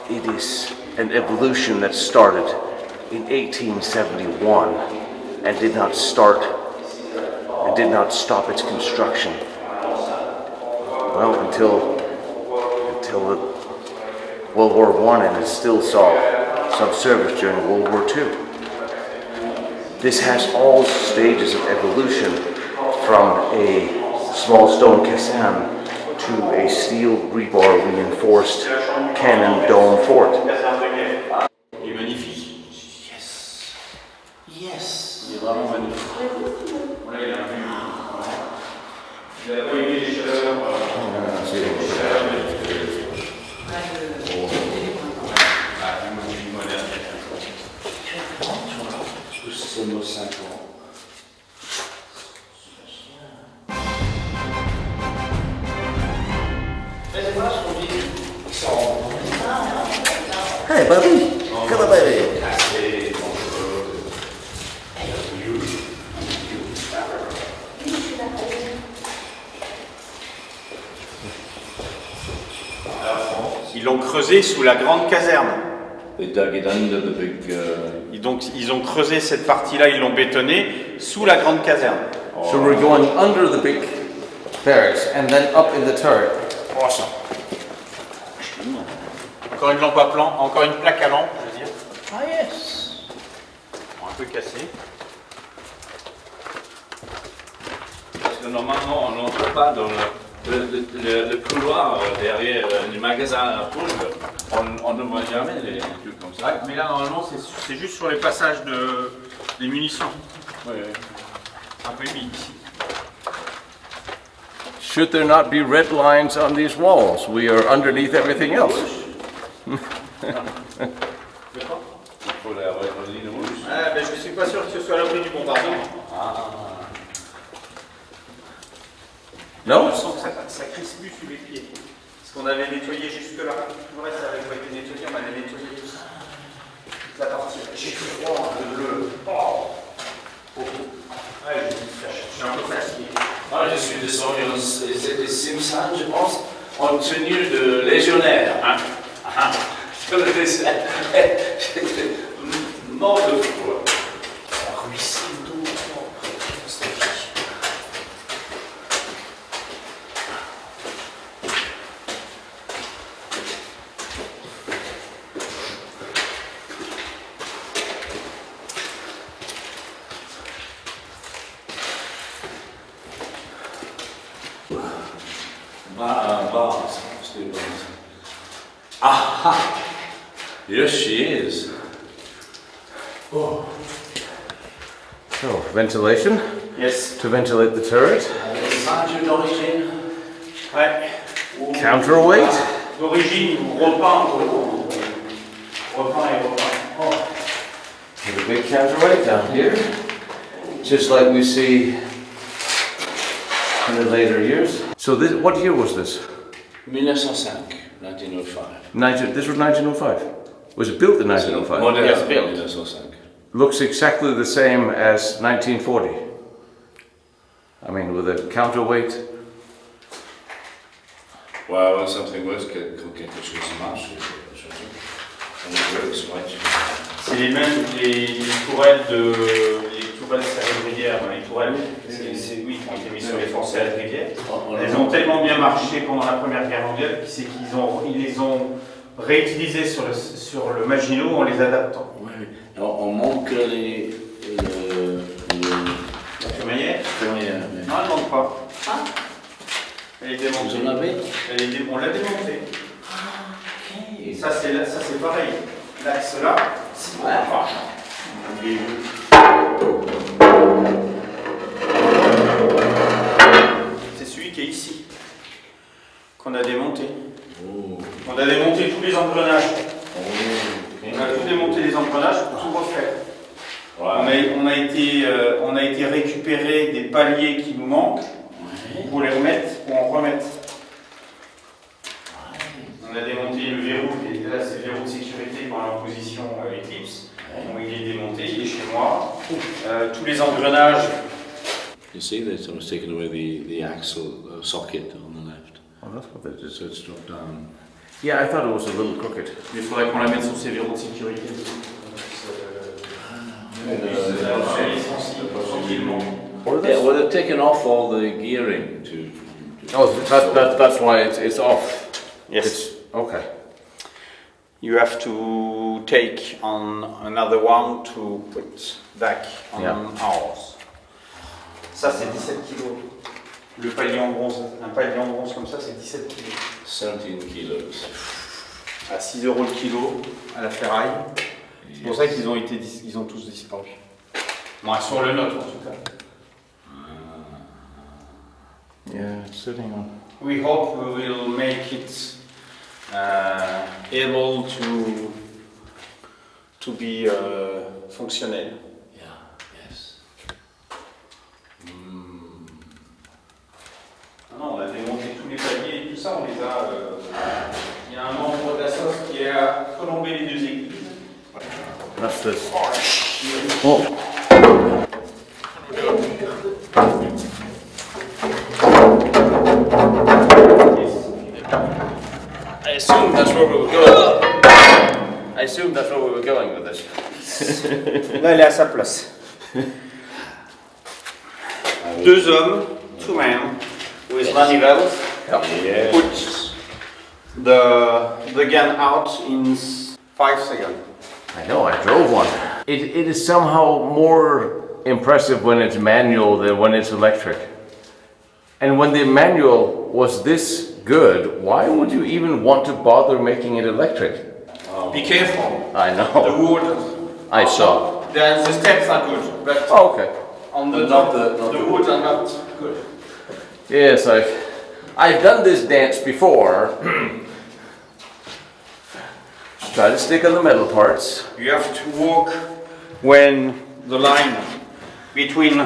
It is an evolution that started in 1871 and did not start and did not stop its construction. Well, until the World War I, and it still saw some service during World War II. This has all stages of evolution, from a small stone caserne to a steel rebar reinforced cannon dome fort. Il est magnifique. Yes. Yes. Il est vraiment magnifique. Voilà, il a un vue. Il a pas aimé les chaleurs. C'est nos 5 ans. Hey, baby. Come on, baby. Ils l'ont creusé sous la grande caserne. They dug it under the big... Et donc ils ont creusé cette partie-là, ils l'ont bétonné sous la grande caserne. So we're going under the big barracks and then up in the turret. Awesome. Encore une lampe à plan, encore une plaque à lampe, je veux dire. Ah yes. Un peu cassée. Parce que normalement, on n'entre pas dans le couloir derrière les magasins à poudre. On ne voit jamais les trucs comme ça. Ouais, mais là normalement c'est juste sur les passages des munitions. Oui, oui. Un peu humide ici. Should there not be red lines on these walls? We are underneath everything else. Il faut la ligne rouge. Ah, ben, je ne suis pas sûr que ce soit l'abri du bombardement. No? Je sens que ça crisse plus sous les pieds. Parce qu'on avait nettoyé jusque là. Tout le reste n'avait pas été nettoyé, on avait nettoyé tout ça. Toute la partie. J'ai froid, le bleu. Oh. Ouais, je suis un peu fatigué. Ah, je suis descendu, c'était Simpson, je pense, en tenue de légionnaire. Sur le dessert. J'étais mort de froid. Ça ruisselle d'eau. Bars. Steel bars. Aha! Yes, she is. Oh. So, ventilation Yes. to ventilate the turret. Ouais. Counterweight. D'origine, repeint et repeint. Oh. With a big counterweight down here. Just like we see in the later years. So this, what year was this? 1905. This was 1905. Was it built in 1905? Model Yes, built. 1905. Looks exactly the same as 1940. I mean, with a counterweight. Ouais, something worse, quelque chose marche. C'est les mêmes, les tourelles Serre-et-Rivière, les tourelles, oui, qui ont été mises sur les forts Serre-et-Rivière. Elles ont tellement bien marché pendant la Première Guerre mondiale qu'ils les ont réutilisées sur le Maginot en les adaptant. Oui, on manque la crémaillère. Non, elle ne manque pas. Elle est démontée. Vous en avez? On l'a démontée. Ok. Ça c'est pareil. L'axe là, c'est celui qui est ici, qu'on a démonté. Oh. On a démonté tous les engrenages. Oh. Okay. On a tout démonté les engrenages pour tout refaire. Ouais. On a été récupérer des paliers qui nous manquent pour les remettre, pour en remettre. On a démonté le verrou, là c'est le verrou de sécurité quand on est en position Eclipse. Donc il est démonté, il est chez moi. Tous les engrenages. You see, they sort of taken away the axle socket on the left. Oh, that's what they did. So it's dropped down. Yeah, I thought it was a little crooked. Il faudrait qu'on la mette sur ces verrous de sécurité. Tranquillement. Yeah, well, they've taken off all the gearing to Oh, that's why it's off. Yes. Okay. You have to take on another one to put back on ours. Ça c'est 17 kg. Le palier en bronze, un palier en bronze comme ça c'est 17 kg. 17 kilos. À 6 € le kilo à la ferraille. C'est pour ça qu'ils ont tous disparu. Bon, sur le nôtre en tout cas. Yeah, sitting on. We hope we will make it able to be functional. Yeah, yes. Non, on a démonté tous les paliers et tout ça, on les a. Il y a un membre de la sauce qui a colombé les deux églises. That's this. Oh. I assumed that's where we were going. I assumed that's where we were going with this. Là, elle est à sa place. Deux hommes, two men, with manivels, put the gun out in 5 seconds. I know, I drove one. It is somehow more impressive when it's manual than when it's electric. And when the manual was this good, why would you even want to bother making it electric? Be careful. I The know. wood. I saw. The steps are good, but Oh, okay. on the But top, not the the woods are not good. Yes, I've done this dance before. Just try to stick on the metal parts. You have to walk when the line between,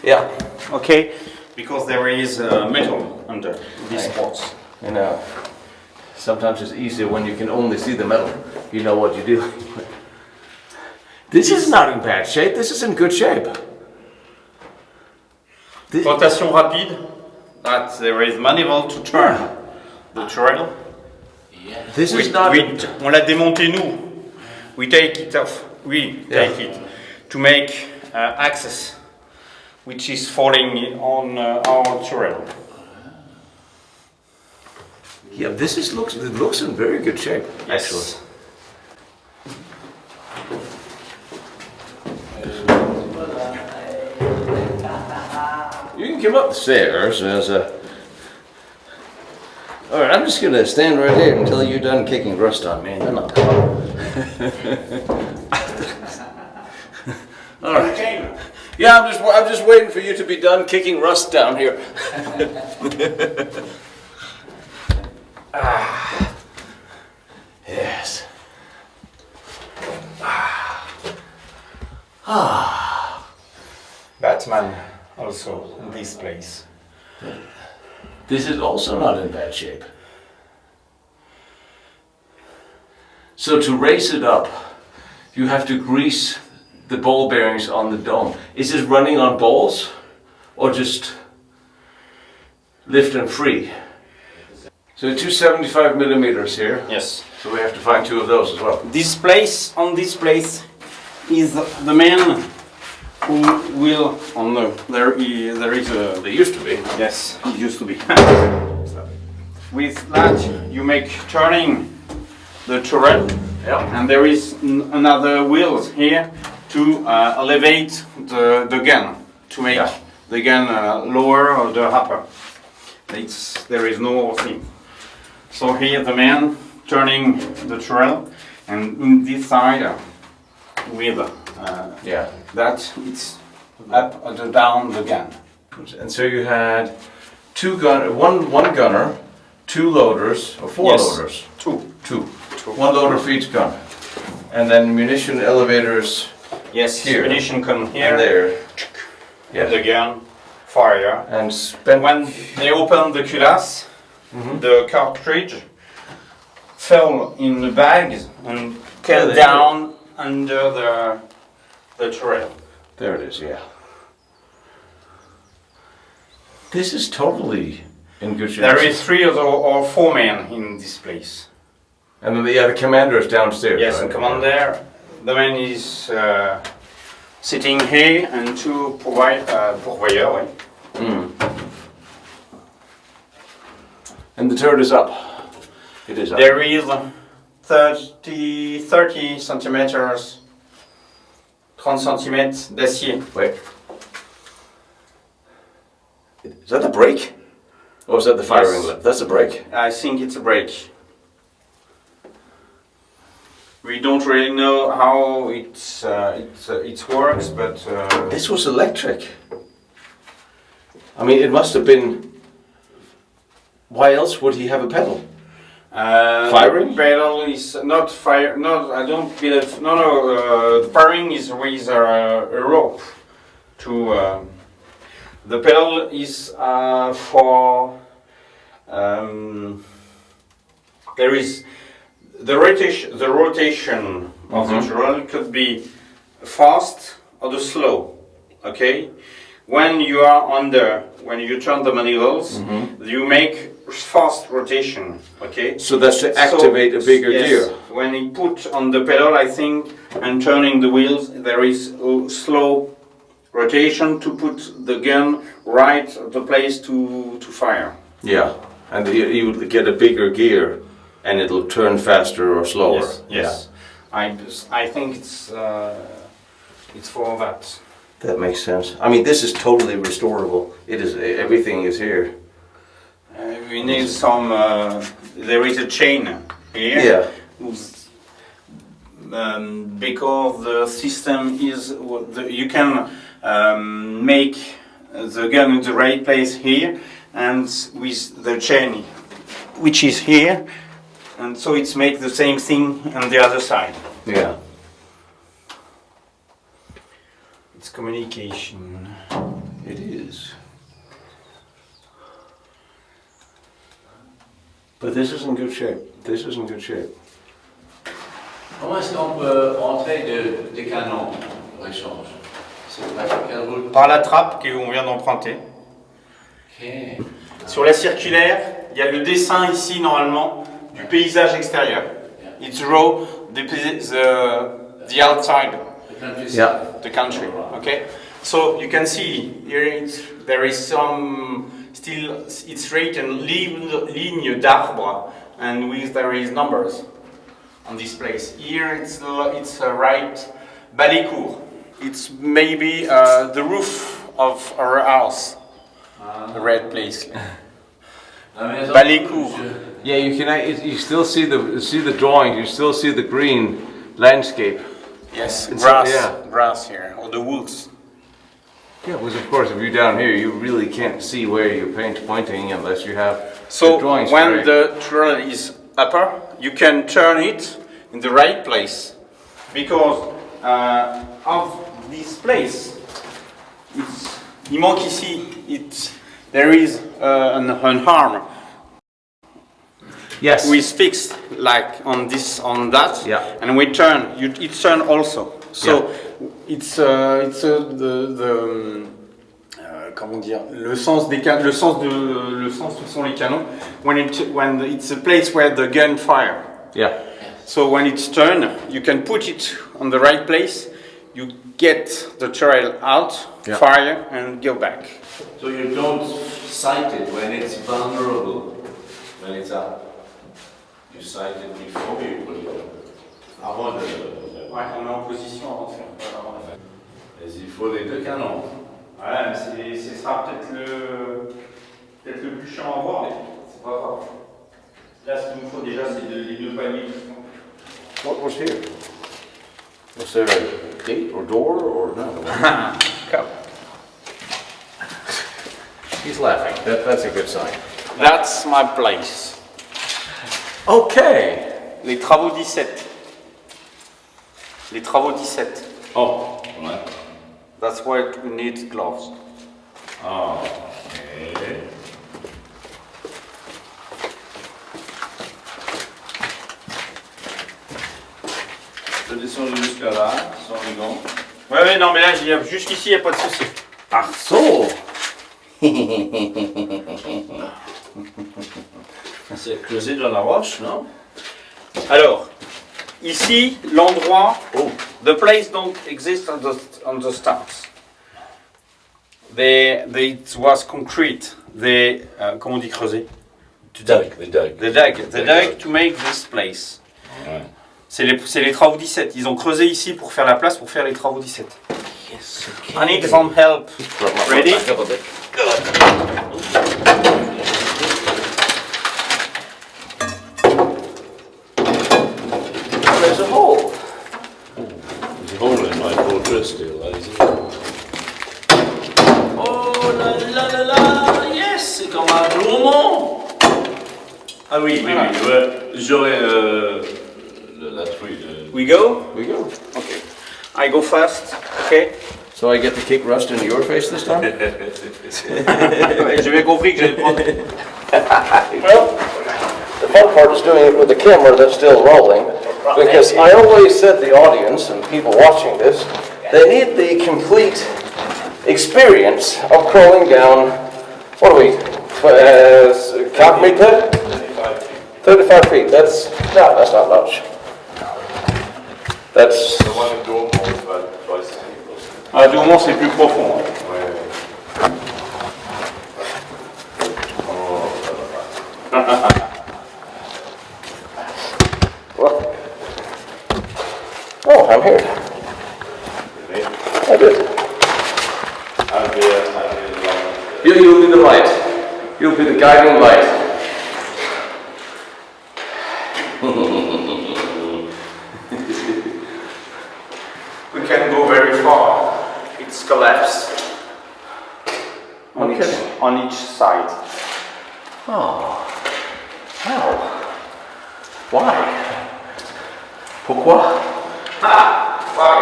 Yeah. okay, because there is metal under these spots. You know, sometimes it's easier when you can only see the metal. You know what you're doing. This is not in bad shape. This is in good shape. Rotation rapide, that there is manifold to turn the trail. This is not. On l'a démonté nous. We take it off. We take it to make access, which is falling on our trail. Yeah, it looks in very good shape. Actually. You can come up the stairs. There's a All right, I'm just gonna stand right here until you're done kicking rust on me, and then I'll come up. All right. Yeah, I'm just waiting for you to be done kicking rust down here. Yes. Batman also in this place. This is also not in bad shape. So to raise it up, you have to grease the ball bearings on the dome. Is this running on balls or just lift and free? So 275 millimeters here. Yes. So we have to find 2 of those as well. This place, on this place, is the man who will, on the, there is a, They used to be. yes, it used to be. With that, you make turning the turret, Yeah. and there is another wheels here to elevate the gun, to make Yeah. the gun lower or the upper. There is no thing. So here the man turning the turret, and in this side with Yeah. that it's up or down the gun. And so you had one gunner, 2 loaders, or 4 Yes. loaders. Two. 2. 1 loader for each gun. And then munition elevators Yes, here. ammunition come here, and there. and the gun fire. And spent When they open the culasse, the cartridge fell in the bags and came they down under the turret. There it is, yeah. This is totally in good shape. There is 3 or 4 men in this place. And then the commander is downstairs. Yes, right? and commander, the man is sitting here, and 2 pourvoyeurs. Ouais. And the turret is up. It is up. There is 30 centimeters, 30 centimeters d'acier. Wait. Is that the brake? Or is that the firing Yes. lip? That's the brake. I think it's a brake. We don't really know how it works, but This was electric. I mean, it must have been. Why else would he have a pedal? Firing? Pedal is not fire. No, I don't believe. No. The firing is with a rope. To the pedal is for. There is the rotation. The rotation of the turret could be fast or the slow. Okay. When you are when you turn the maneuvers, you make fast rotation, okay? So that's to activate a bigger yes, gear. When you put on the pedal, I think, and turning the wheels, there is a slow rotation to put the gun right at the place to fire. Yeah, and you would get a bigger gear, and it'll turn faster or slower. Yes. I think it's for that. That makes sense. I mean, this is totally restorable. It is. Everything is here. We need some. There is a chain here. Yeah. Because the system is, you can make the gun in the right place here, and with the chain, which is here, and so it's make the same thing on the other side. Yeah. It's communication. It is. But this is in good shape. This is in good shape. Comment est-ce qu'on peut entrer des canons de rechange? C'est par quelle route? Par la trappe qu'on vient d'emprunter. Okay. Sur la circulaire, il y a le dessin ici normalement du paysage extérieur. It draws the outside. Yeah. The country, okay? So you can see here there is some still, it's written ligne d'arbre, and there is numbers on this place. Here it's right Balicourt. It's maybe the roof of our house, the red place. Balécourt. Yeah, you still see the drawing. You still see the green landscape. Yes, It's grass, yeah. grass here, or the woods. Yeah, because of course, if you're down here, you really can't see where you're pointing unless you have So the drawings when correct. the trail is upper, you can turn it in the right place because of this place. Il manque ici. There is an arm. Yes. Who is fixed like on that, Yeah. and we turn. It turn also. So it's comment dire, le sens où sont les canons. When it's a place where the gun fire. Yeah. So when it's turned, you can put it on the right place. You get the trail out, fire, and go back. So you don't sight it when it's vulnerable, when it's up. You sight it before you put it up. Avant de le faire. Ouais, on est en position avant de faire. Mais il faut les deux canons. Ouais, mais ce sera peut-être le plus chiant à voir, mais c'est pas grave. Là, ce qu'il nous faut déjà, c'est les deux paniers. What was here? Was there a gate or door or no? Come. He's laughing. That's a good sign. That's my place. Okay. Les travaux 17. Les travaux 17. Oh, ouais. That's why we need gloves. Oh, okay. Je descends jusqu'à là, sans rigon. Ouais, non, mais là, jusqu'ici, il n'y a pas de souci. Ah, so! C'est creusé dans la roche, non? Alors, ici, l'endroit, the place don't exist on the stars. It was concrete. Comment on dit creuser? They dug. They dug to make this place. Ouais. C'est les travaux 17. Ils ont creusé ici pour faire la place pour faire les travaux 17. Yes. Okay. I need some help. Ready? Back up a bit. Oh, there's a hole. There's a hole in my fortress still, is it? Oh là là là là! Yes! C'est comme un roman! Ah oui, Voilà. oui, ouais. J'aurais la truie de... We go? We go. Okay. I go fast. Okay. So I get to kick rust into your face this time? J'ai bien compris que j'allais prendre. Well, the fun part is doing it with the camera that's still rolling, because I always said the audience and people watching this, they need the complete experience of crawling down, what are we, 4 meter? 35 feet, that's not much. That's... The one in Dortmund is about twice as deep. Ah, du moment, c'est plus profond. Hein. Oh, I'm here. I did. You'll be the light. You'll be the guiding light. We can go very far. It's collapsed. On each side. Oh. How? Why? Pourquoi? Why?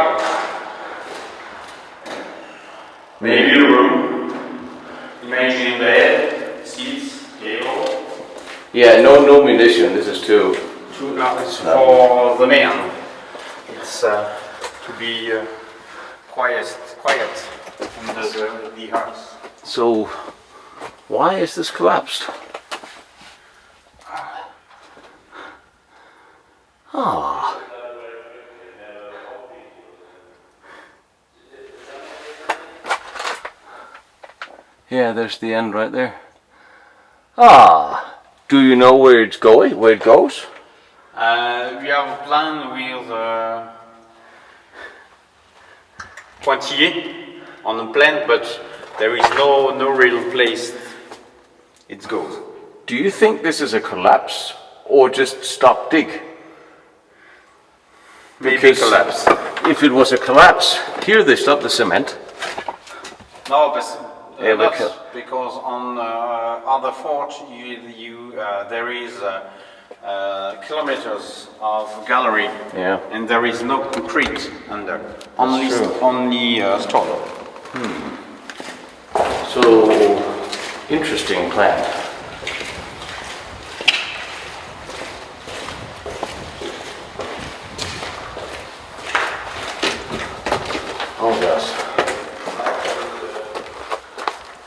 Maybe a room. Imagine bed, seats, cable. Yeah, no munition. This is too. It's for the man. It's to be quiet under the house. So, why is this collapsed? Ah. Yeah, there's the end right there. Ah. Do you know where it's going? Where it goes? We have a plan with Pointillé on the plan, but there is no real place it goes. Do you think this is a collapse or just stop dig? Maybe collapse. If it was a collapse, here they stopped the cement. No, but Yeah, not because- because on other forts there is kilometers of gallery, Yeah. and there is no concrete under. true. Only stone. So, interesting plan. Oh yes.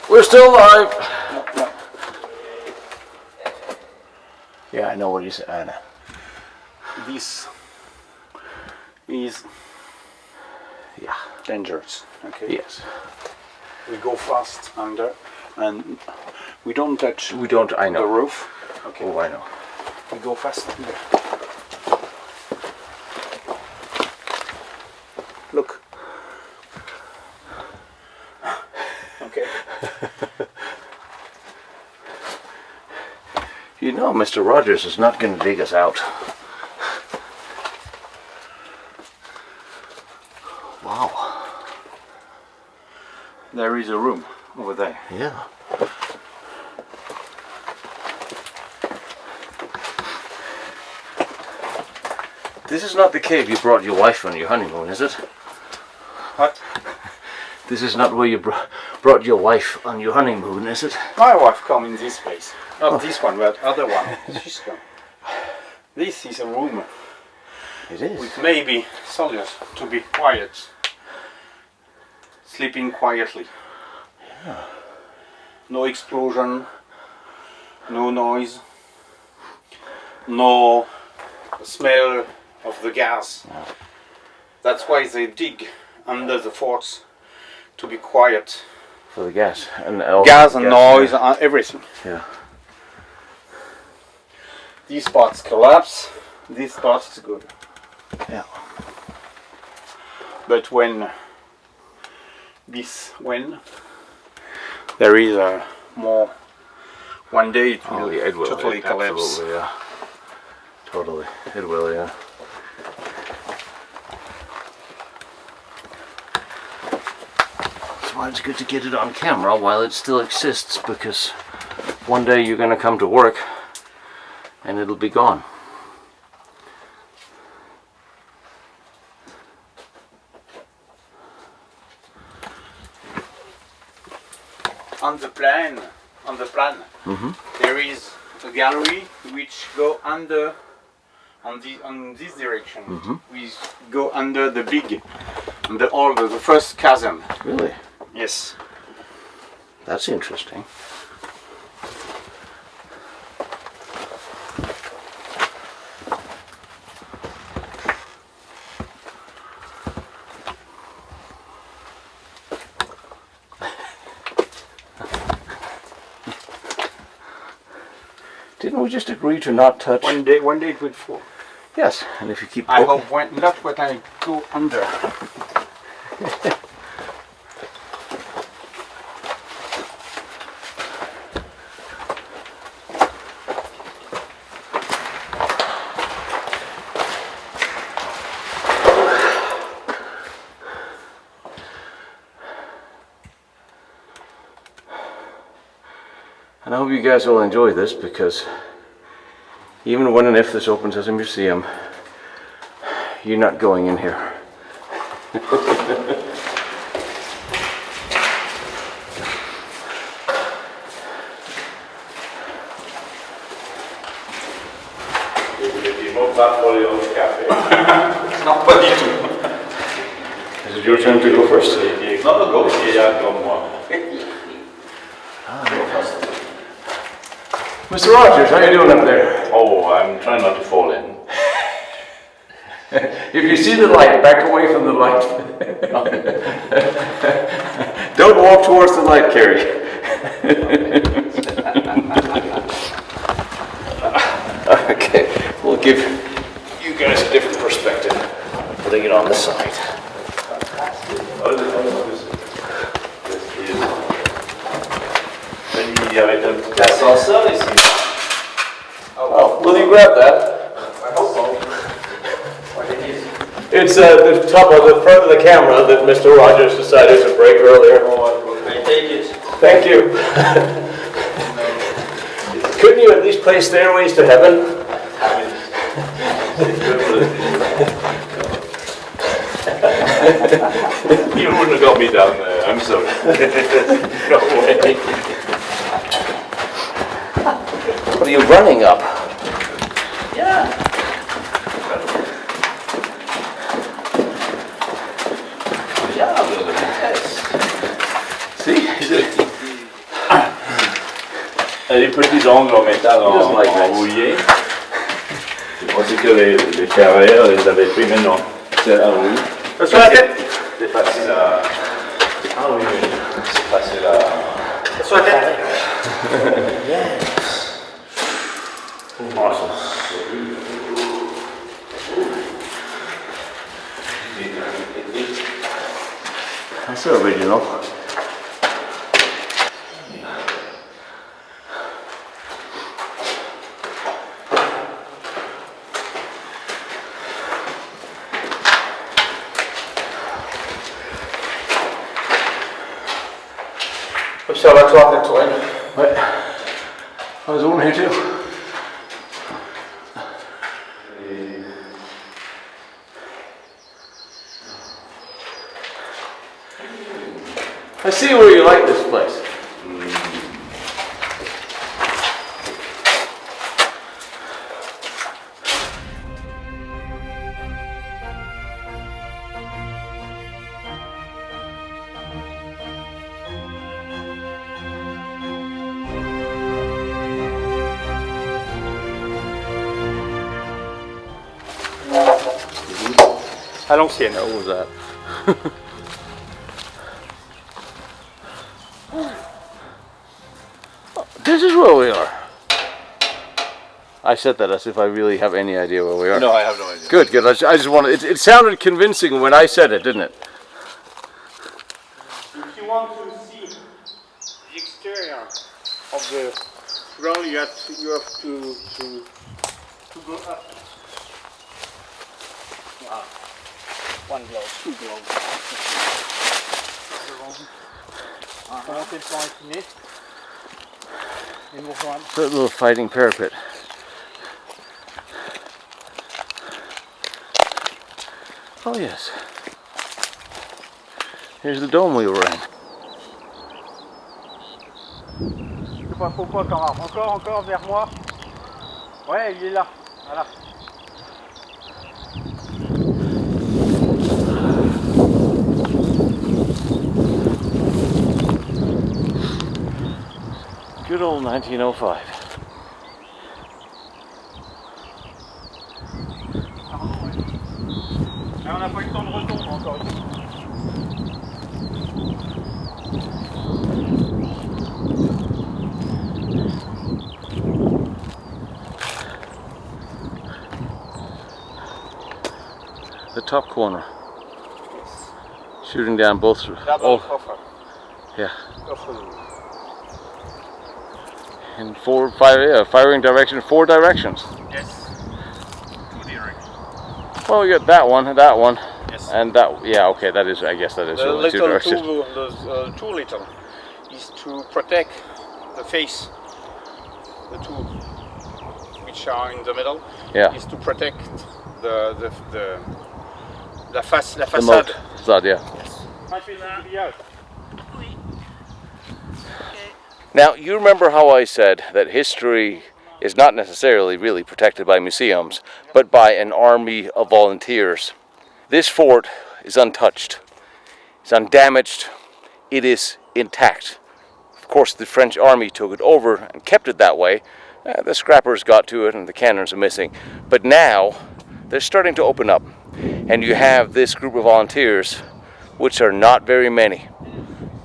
We're still alive. Yeah, I know what he's saying. This is dangerous. Okay. Yes. We go fast under, and we don't touch We don't, I the know. roof. Okay. Oh, I know. We go fast under. Look. Okay. You know, Mr. Rogers is not going to dig us out. Wow. There is a room over there. Yeah. This is not the cave you brought your wife on your honeymoon, is it? What? This is not where you brought your wife on your honeymoon, is it? My wife come in this place. Not this one, but other one. She's come. This is a room It is. with maybe soldiers to be quiet. Sleeping quietly. No explosion, no noise, no smell of the gas. That's why they dig under the forts, to be quiet. For the gas. And Gas and noise and everything. Yeah. These parts collapse, this part is good. Yeah. But when there is a more, one day it will totally collapse. Absolutely, yeah. Totally. It will, yeah. That's why it's good to get it on camera while it still exists, because one day you're going to come to work and it'll be gone. On the plan, there is a gallery which go under, on this direction. We go under the big, the first chasm. Really? Yes. That's interesting. Didn't we just agree to not touch? One day it will fall. Yes, and if you keep I poking- hope not when I go under. And I hope you guys will enjoy this, because even when and if this opens as a museum, you're not going in here. Non, pas du tout. Is it your turn to go first? Non, go. Comme moi. Mr. Rogers, how you doing up there? Oh, I'm trying not to fall in. If you see the light, back away from the light. Don't walk towards the light, Carrie. Okay, we'll give you guys a different perspective. Putting it on the side. Il y avait un petit ascenseur ici. grab that? I hope so. What it is? It's the top of the front of the camera that Mr. Rogers decided to break earlier. I take it. Thank you. Couldn't you at least play Stairways to Heaven? You wouldn't have got me down there, I'm sorry. No way. What are you running up? Yeah. See? Les petits angles en métal rouillé. Je pensais que les carrières les avaient pris, mais non. C'est ah oui. C'est facile à. Ah oui, oui. C'est facile à. Sur la tête. Awesome. That's original. Observatoire des tourelles. Ouais. There's one here too. I see where you like this place. À l'ancienne. What was that? This is where we are. I said that as if I really have any idea where we are. No, I have no idea. Good, good. I just wanted. It sounded convincing when I said it, didn't it? If you want to see the exterior of the ground, you have to go up. Wow. One glove, two gloves. Monter le plan incliné. Et nous rejoindre. It's a little fighting parapet. Oh yes. Here's the dome we were in. Je sais pas trop quoi, camarade. Encore vers moi. Ouais, il est là. Voilà. Good old 1905. Là, on n'a pas eu le temps de retomber encore. The top corner. Shooting down both. Double coffer. Yeah. Coffer. In firing direction, 4 directions. Yes. 2 directions. Well, we got that one, Yes. and that. Yeah, okay, that is. I guess that is The only 2 little directions. tool, the too little, is to protect the face. The two which are in the middle Yeah. is to protect the face, la The façade. moat. Facade, yeah. Yes. Now, you remember how I said that history is not necessarily really protected by museums, but by an army of volunteers. This fort is untouched. It's undamaged. It is intact. Of course, the French army took it over and kept it that way. The scrappers got to it and the cannons are missing. But now, they're starting to open up. And you have this group of volunteers, which are not very many.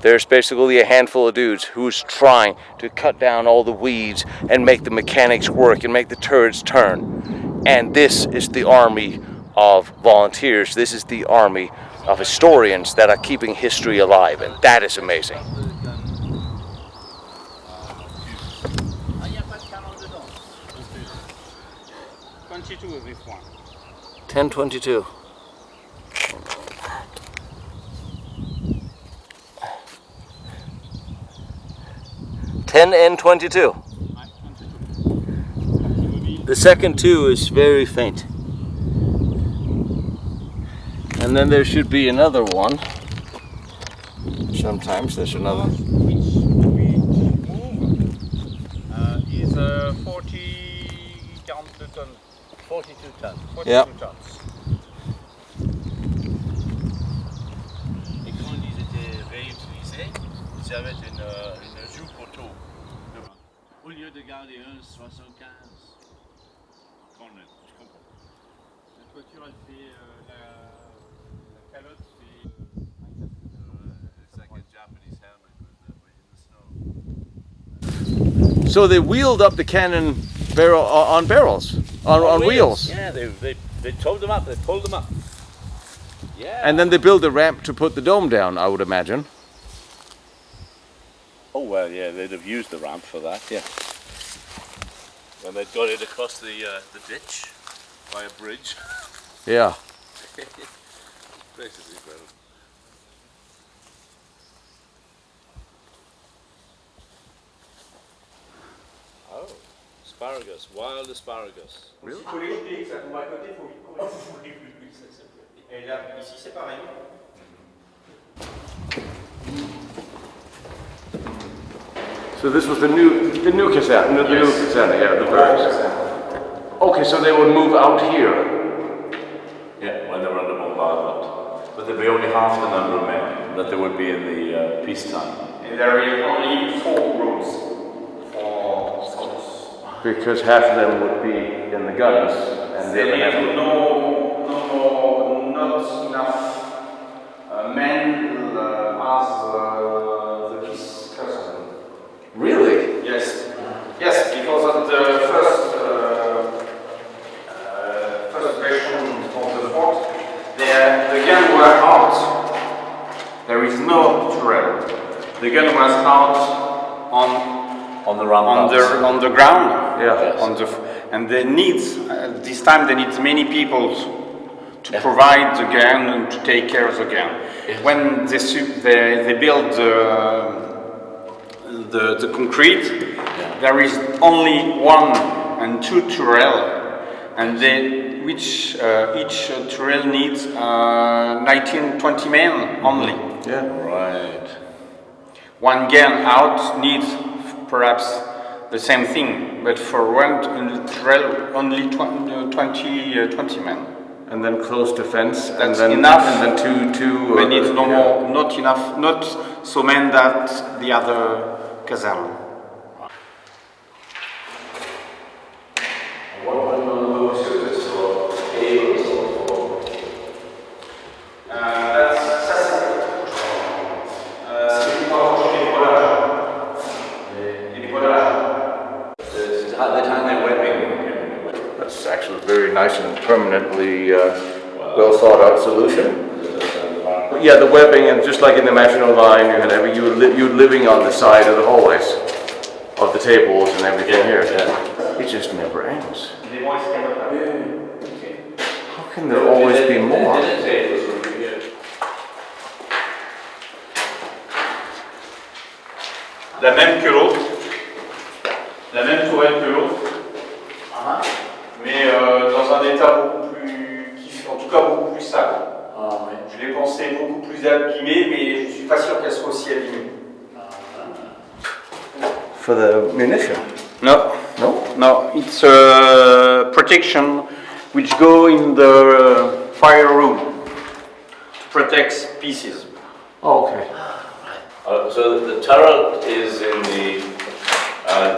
There's basically a handful of dudes who's trying to cut down all the weeds and make the mechanics work and make the turrets turn. And this is the army of volunteers. This is the army of historians that are keeping history alive, and that is amazing. 22 this one. 1022. N22. The second two is very faint. And then there should be another one. Sometimes there's another. Which move is 42 tons. 42 tons. 42 Yeah. tons. Et quand ils étaient réutilisés, ils avaient une joue poteau. Au lieu de garder un 75. Quand même, je comprends. La toiture, elle fait la calotte fait. It's like a Japanese helmet in the snow. So they wheeled up the cannon barrel on barrels, on wheels. Yeah, they towed them up, they pulled them up. Yeah. And then they built a ramp to put the dome down, I would imagine. Oh well, yeah, they'd have used the ramp for that, yeah. When they'd got it across the ditch by a bridge. Yeah. This is incredible. Oh, asparagus, wild asparagus. Really? Il faut les jeter, ça tombe à côté, il faut vite courir. Et là, ici c'est pareil. So this was the new cassette, the new cassette, yeah, the barracks. Okay, so they would move out here. Yeah, when they were under bombardment. But there'd be only half the number of men that there would be in the peacetime. And there are only 4 rooms for scouts. Because half of them would be in the guns, and the other half would... not enough men as the peace cousin. Really? Yes, yes, because of the first version of the fort, the gun were out. There is no turret. The gun was out on the ground. Yeah. And they need this time they need many people to provide the gun and to take care of the gun. Yes. When they build the concrete, there is only 1 and 2 turrets, and each turret needs 19-20 men only. Yeah. Right. 1 gun out needs perhaps the same thing, but for 1 turret only 20 men. And then close defense, That's and then enough. And then two. We need no more, not enough, not so many that the other caserne. That's actually a very nice and permanently well thought out solution. Yeah, the webbing, and just like in the Maginot Line, you're living on the side of the hallways, of the tables and everything here. It just never ends. How can there always be more? La même que l'autre, la même tourelle que l'autre, mais dans un état beaucoup plus, en tout cas beaucoup plus sale. Je l'ai pensé beaucoup plus abîmée, mais je ne suis pas sûr qu'elle soit aussi abîmée. For the munition? No, No? no, it's a protection which go in the fire room to protect pieces. Oh, okay. So the turret is in the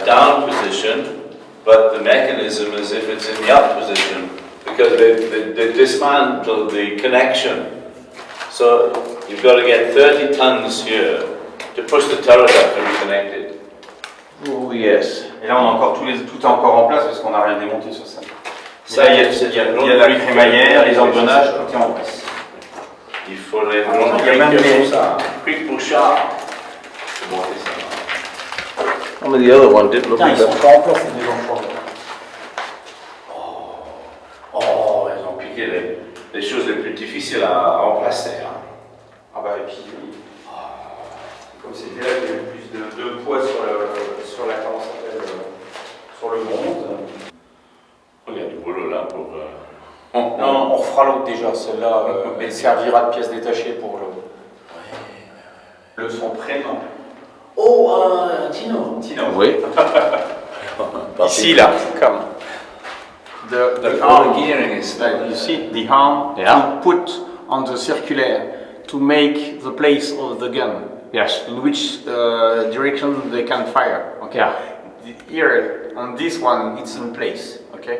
down position, but the mechanism is if it's in the up position, because they dismantled the connection. So you've got to get 30 tons here to push the turret up to reconnect it. Oh, yes. Et là, on a encore tout est encore en place parce qu'on n'a rien démonté sur ça. Ça, il y a la crémaillère, les engrenages, tout est en place. Il faut les il y a même des... quick push up. C'est bon, c'est ça. I mean, the other one did look Putain, like ils sont that. encore en place, ces deux enfants. difficile à remplacer. Hein. Ah bah et puis, comme c'était là qu'il y avait plus de poids sur la comment ça s'appelle, sur le bronze. Il y a du boulot là pour... Non, on refera l'autre déjà, celle-là, elle servira de pièce détachée pour son prénom. Oh, Tino. Tino. Oui. Ici, là, comme. The arm gearing is you see the arm Yeah. to put on the circular to make the place of the gun. Yes. In which direction they can fire. Okay. Yeah. Here, on this one, it's in place. Okay.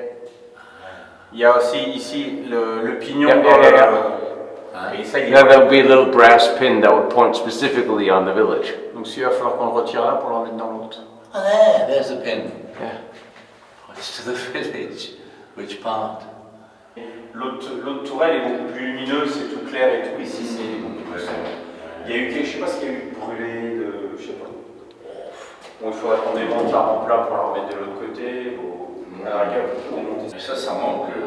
Il y a aussi ici le pignon. Et ça, Now there'll be a little brass pin that would point specifically on the village. Donc il va falloir qu'on le retire là pour le remettre dans l'autre. Oh, there's the pin. Yeah. Oh, it's to the village. Which part? L'autre tourelle est beaucoup plus lumineuse, c'est tout clair et tout. Ici, c'est beaucoup plus sombre. Il y a eu quelque, je sais pas ce qu'il y a eu brûlé de, je sais pas. Bon, il faudrait qu'on démonte la rampe là pour la remettre de l'autre côté. À la rigueur, on peut démonter ça. Ça manque de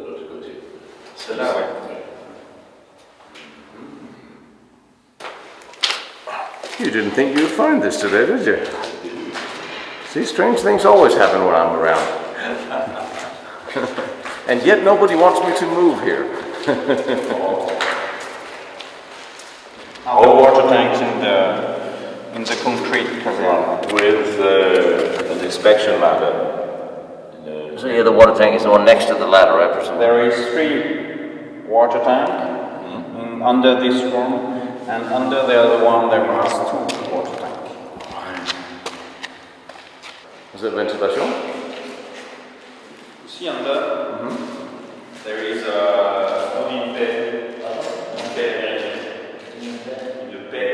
l'autre côté. Celle-là, ouais. You didn't think you'd find this today, did you? See, strange things always happen when I'm around. And yet nobody wants me to move here. Our water tanks in the concrete With an inspection ladder. So yeah, the water tank is the one next to the ladder, I presume. There is 3 water tanks under this room, and under the other one there was 2 water tanks. Is that ventilation? See under, there is une paix américaine. Une paix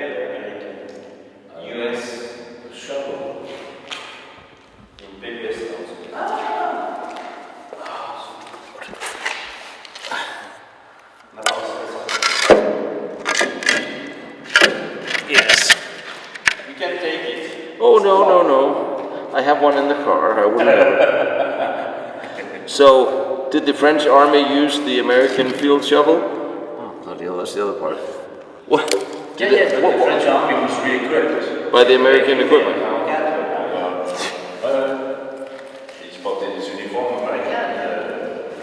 américaine. US shovel. Une paix pestance. Yes. You can take it. Oh, no. I have one in the car. I wouldn't have it. So, did the French army use the American field shovel? Oh, bloody hell, that's the other part. What? Yeah, but the French army was re-equipped. By the American equipment? Ils portaient des uniformes américains,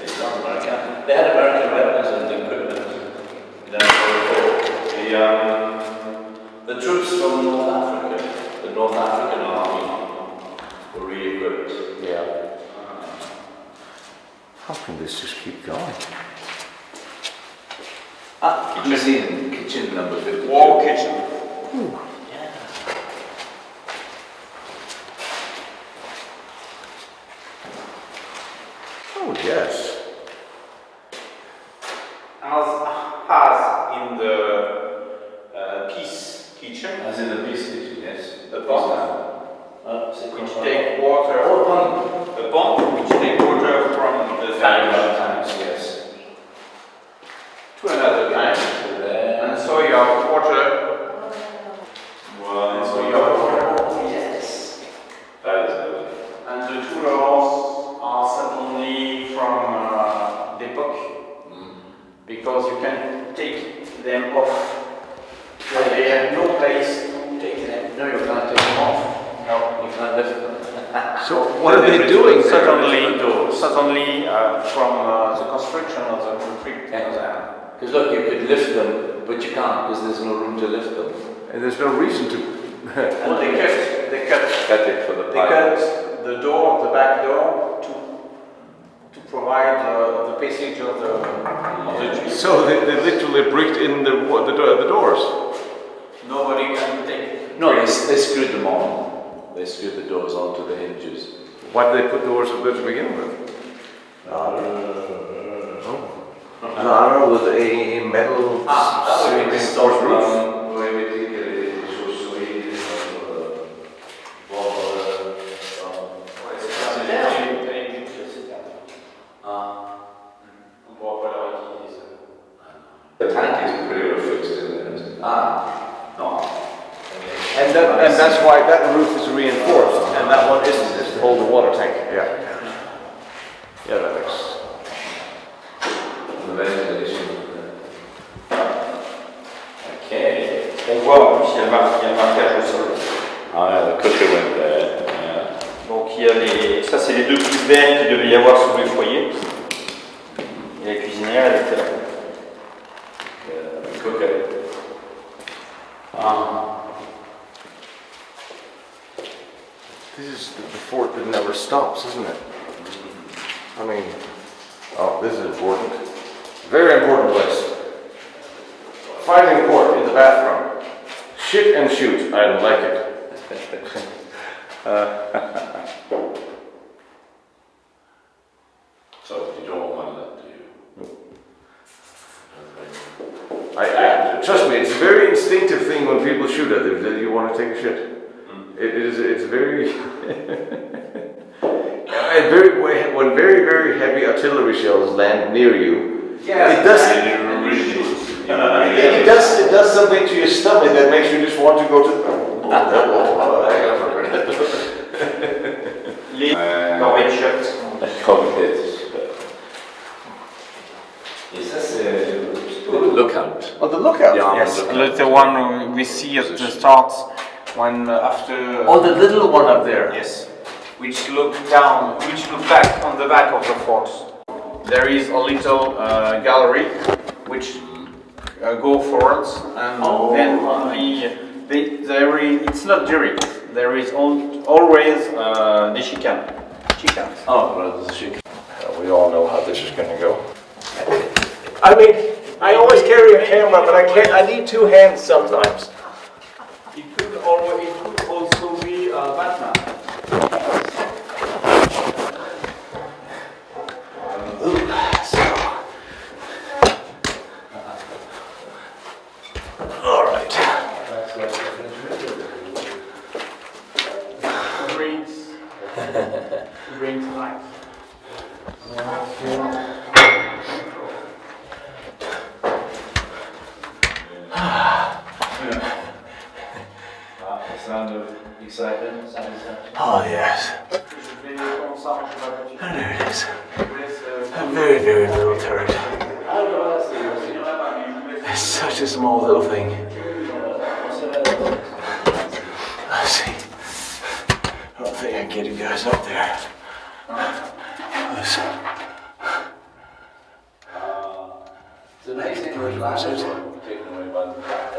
des armes américaines. They had American weapons and equipment. The troops from North Africa, the North African army, were re-equipped. Yeah. How can this just keep going? Kitchen number 52. War kitchen. Oh, yes. As in the peace kitchen, As in the peace kitchen, yes. a pump C'est which quoi? take water. A pump which take water from the tank Yes. to another tank, and so you have water. Well, And so you have water. Yes. that is lovely. And the 2 doors are suddenly from d'époque, because you can take them off. They have no place to take them. No, you can't take them off. No. You can't lift them. So what are they doing there? Suddenly from the construction of the concrete. Because look, you could lift them, but you can't because there's no room to lift them. And there's no reason to And they cut cut it for the They pipe. cut the door, the back door, to provide the passage of the trees. So they literally bricked in the doors. Nobody can take. No, they screwed them on. They screwed the doors onto the hinges. Why did they put doors up there to begin with? Ladder with a metal reinforced roof. The tank is pretty well fixed in there, isn't it? No. And that's why that roof is reinforced, and that one isn't, is to hold the water tank. Yeah. Yeah, that makes. The ventilation. devait y avoir sous les foyers. Et la cuisinière, elle était là. Coquet. This is the fort that never stops, isn't it? I mean, oh, this is important. Very important place. Fighting port in the bathroom. Shit and shoot. I don't like it. So you don't want that, do you? Trust me, it's a very instinctive thing when people shoot at you that you want to take a shit. It's very, and when very heavy artillery shells land near you, it does something to your stomach that makes you just want to go to. Les corbeilles shots. Et ça c'est the lookout. Oh, the lookout. Yes, the one we see at the start when after. Oh, the little one up there. Yes, which look down, which look back on the back of the fort. There is a little gallery which go forwards, and then it's not direct. There is always the chicane. Oh, well, there's a chicken. We all know how this is going to go. I mean, I always carry a camera, but I need two hands sometimes. It could also be Batman. All right. Brings life. Sound of excitement? Oh, yes. And there it is. A very little turret. It's such a small little thing. Let's see. I don't think I can get you guys up there. It's amazing how much land is taken away by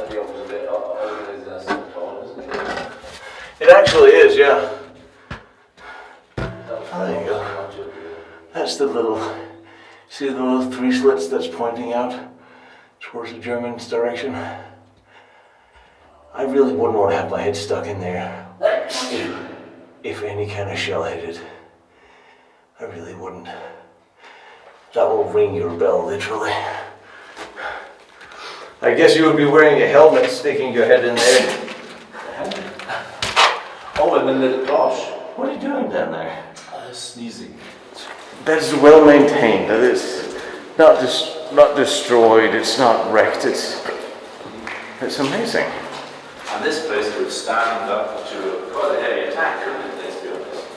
the opposite isn't it? It actually is, yeah. There you go. That's the little, see the little three slits that's pointing out towards the Germans' direction? I really wouldn't want to have my head stuck in there if any kind of shell hit it. I really wouldn't. That will ring your bell, literally. I guess you would be wearing a helmet sticking your head in there. Oh, and then the gosh. What are you doing down there? Sneezing. That is well maintained. That is not destroyed. It's not wrecked. It's amazing. And this place would stand up to quite a heavy attack, couldn't it? Let's be honest.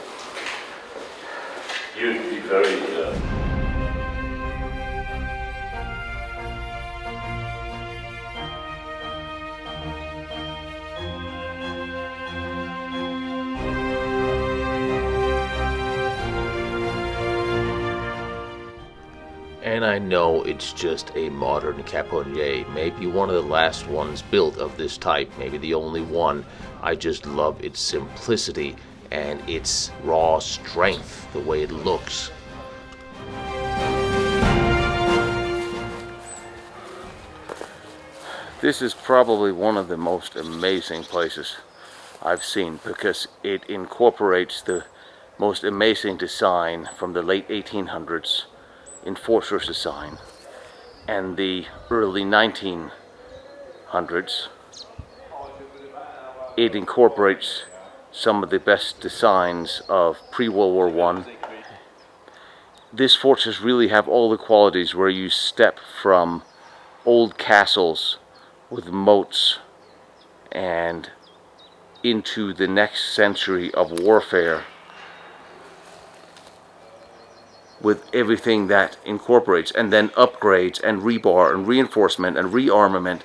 You'd be very. And I know it's just a modern caponnier, maybe one of the last ones built of this type, maybe the only one. I just love its simplicity and its raw strength, the way it looks. This is probably one of the most amazing places I've seen because it incorporates the most amazing design from the late 1800s. Enforcers design and the early 1900s. It incorporates some of the best designs of pre-World War I. This fortress really have all the qualities where you step from old castles with moats and into the next century of warfare with everything that incorporates, and then upgrades and rebar and reinforcement and rearmament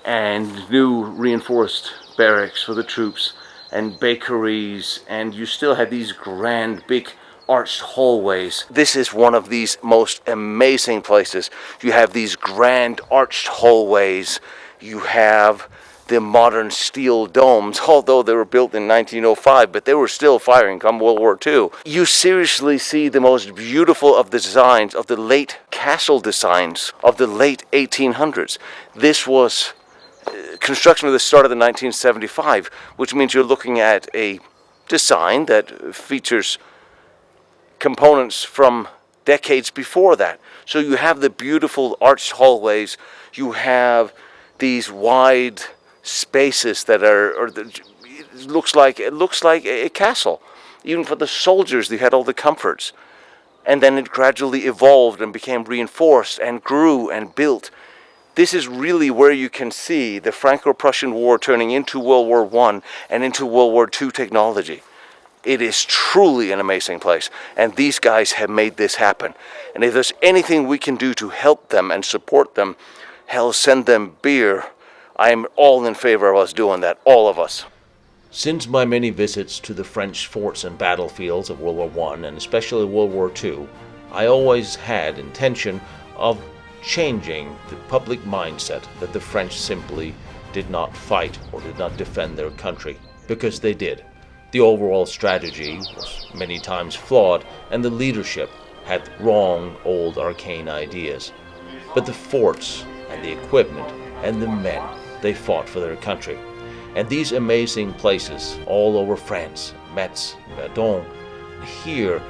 and new reinforced barracks for the troops and bakeries, and you still have these grand big arched hallways. This is one of these most amazing places. You have these grand arched hallways. You have the modern steel domes, although they were built in 1905, but they were still firing come World War II. You seriously see the most beautiful of the designs, of the late castle designs of the late 1800s. This was construction of the start of the 1975, which means you're looking at a design that features components from decades before that. So you have the beautiful arched hallways, you have these wide spaces that it looks like a castle. Even for the soldiers, they had all the comforts. And then it gradually evolved and became reinforced and grew and built. This is really where you can see the Franco Prussian War turning into World War I and into World War II technology. It is truly an amazing place, and these guys have made this happen. And if there's anything we can do to help them and support them, hell, send them beer. I am all in favor of us doing that, all of us. Since my many visits to the French forts and battlefields of World War I and especially World War II, I always had intention of changing the public mindset that the French simply did not fight or did not defend their country, because they did. The overall strategy was many times flawed, and the leadership had wrong, old, arcane ideas. But the forts and the equipment and the men, they fought for their country. And these amazing places all over France, Metz, Verdun, here,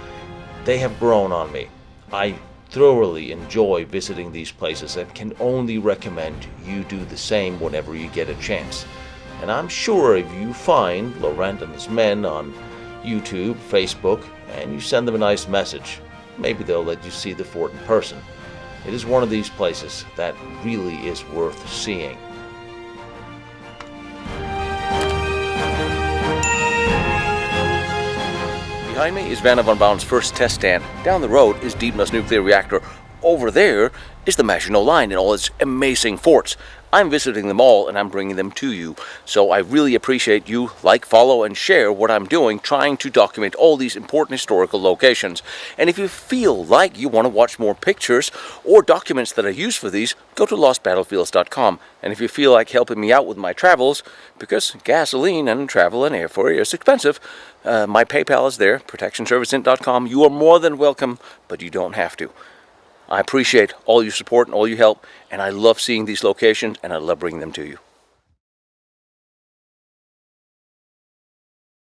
they have grown on me. I thoroughly enjoy visiting these places and can only recommend you do the same whenever you get a chance. And I'm sure if you find Laurent and his men on YouTube, Facebook, and you send them a nice message, maybe they'll let you see the fort in person. It is one of these places that really is worth seeing. Behind me is Wernher von Braun's first test stand. Down the road is Dietmar's nuclear reactor. Over there is the Maginot Line and all its amazing forts. I'm visiting them all and I'm bringing them to you. So I really appreciate you like, follow, and share what I'm doing, trying to document all these important historical locations. And if you feel like you want to watch more pictures or documents that I use for these, go to lostbattlefields.com. And if you feel like helping me out with my travels, because gasoline and travel and airfare is expensive, my PayPal is there, protectionserviceint.com. You are more than welcome, but you don't have to. I appreciate all your support and all your help, and I love seeing these locations, and I love bringing them to you.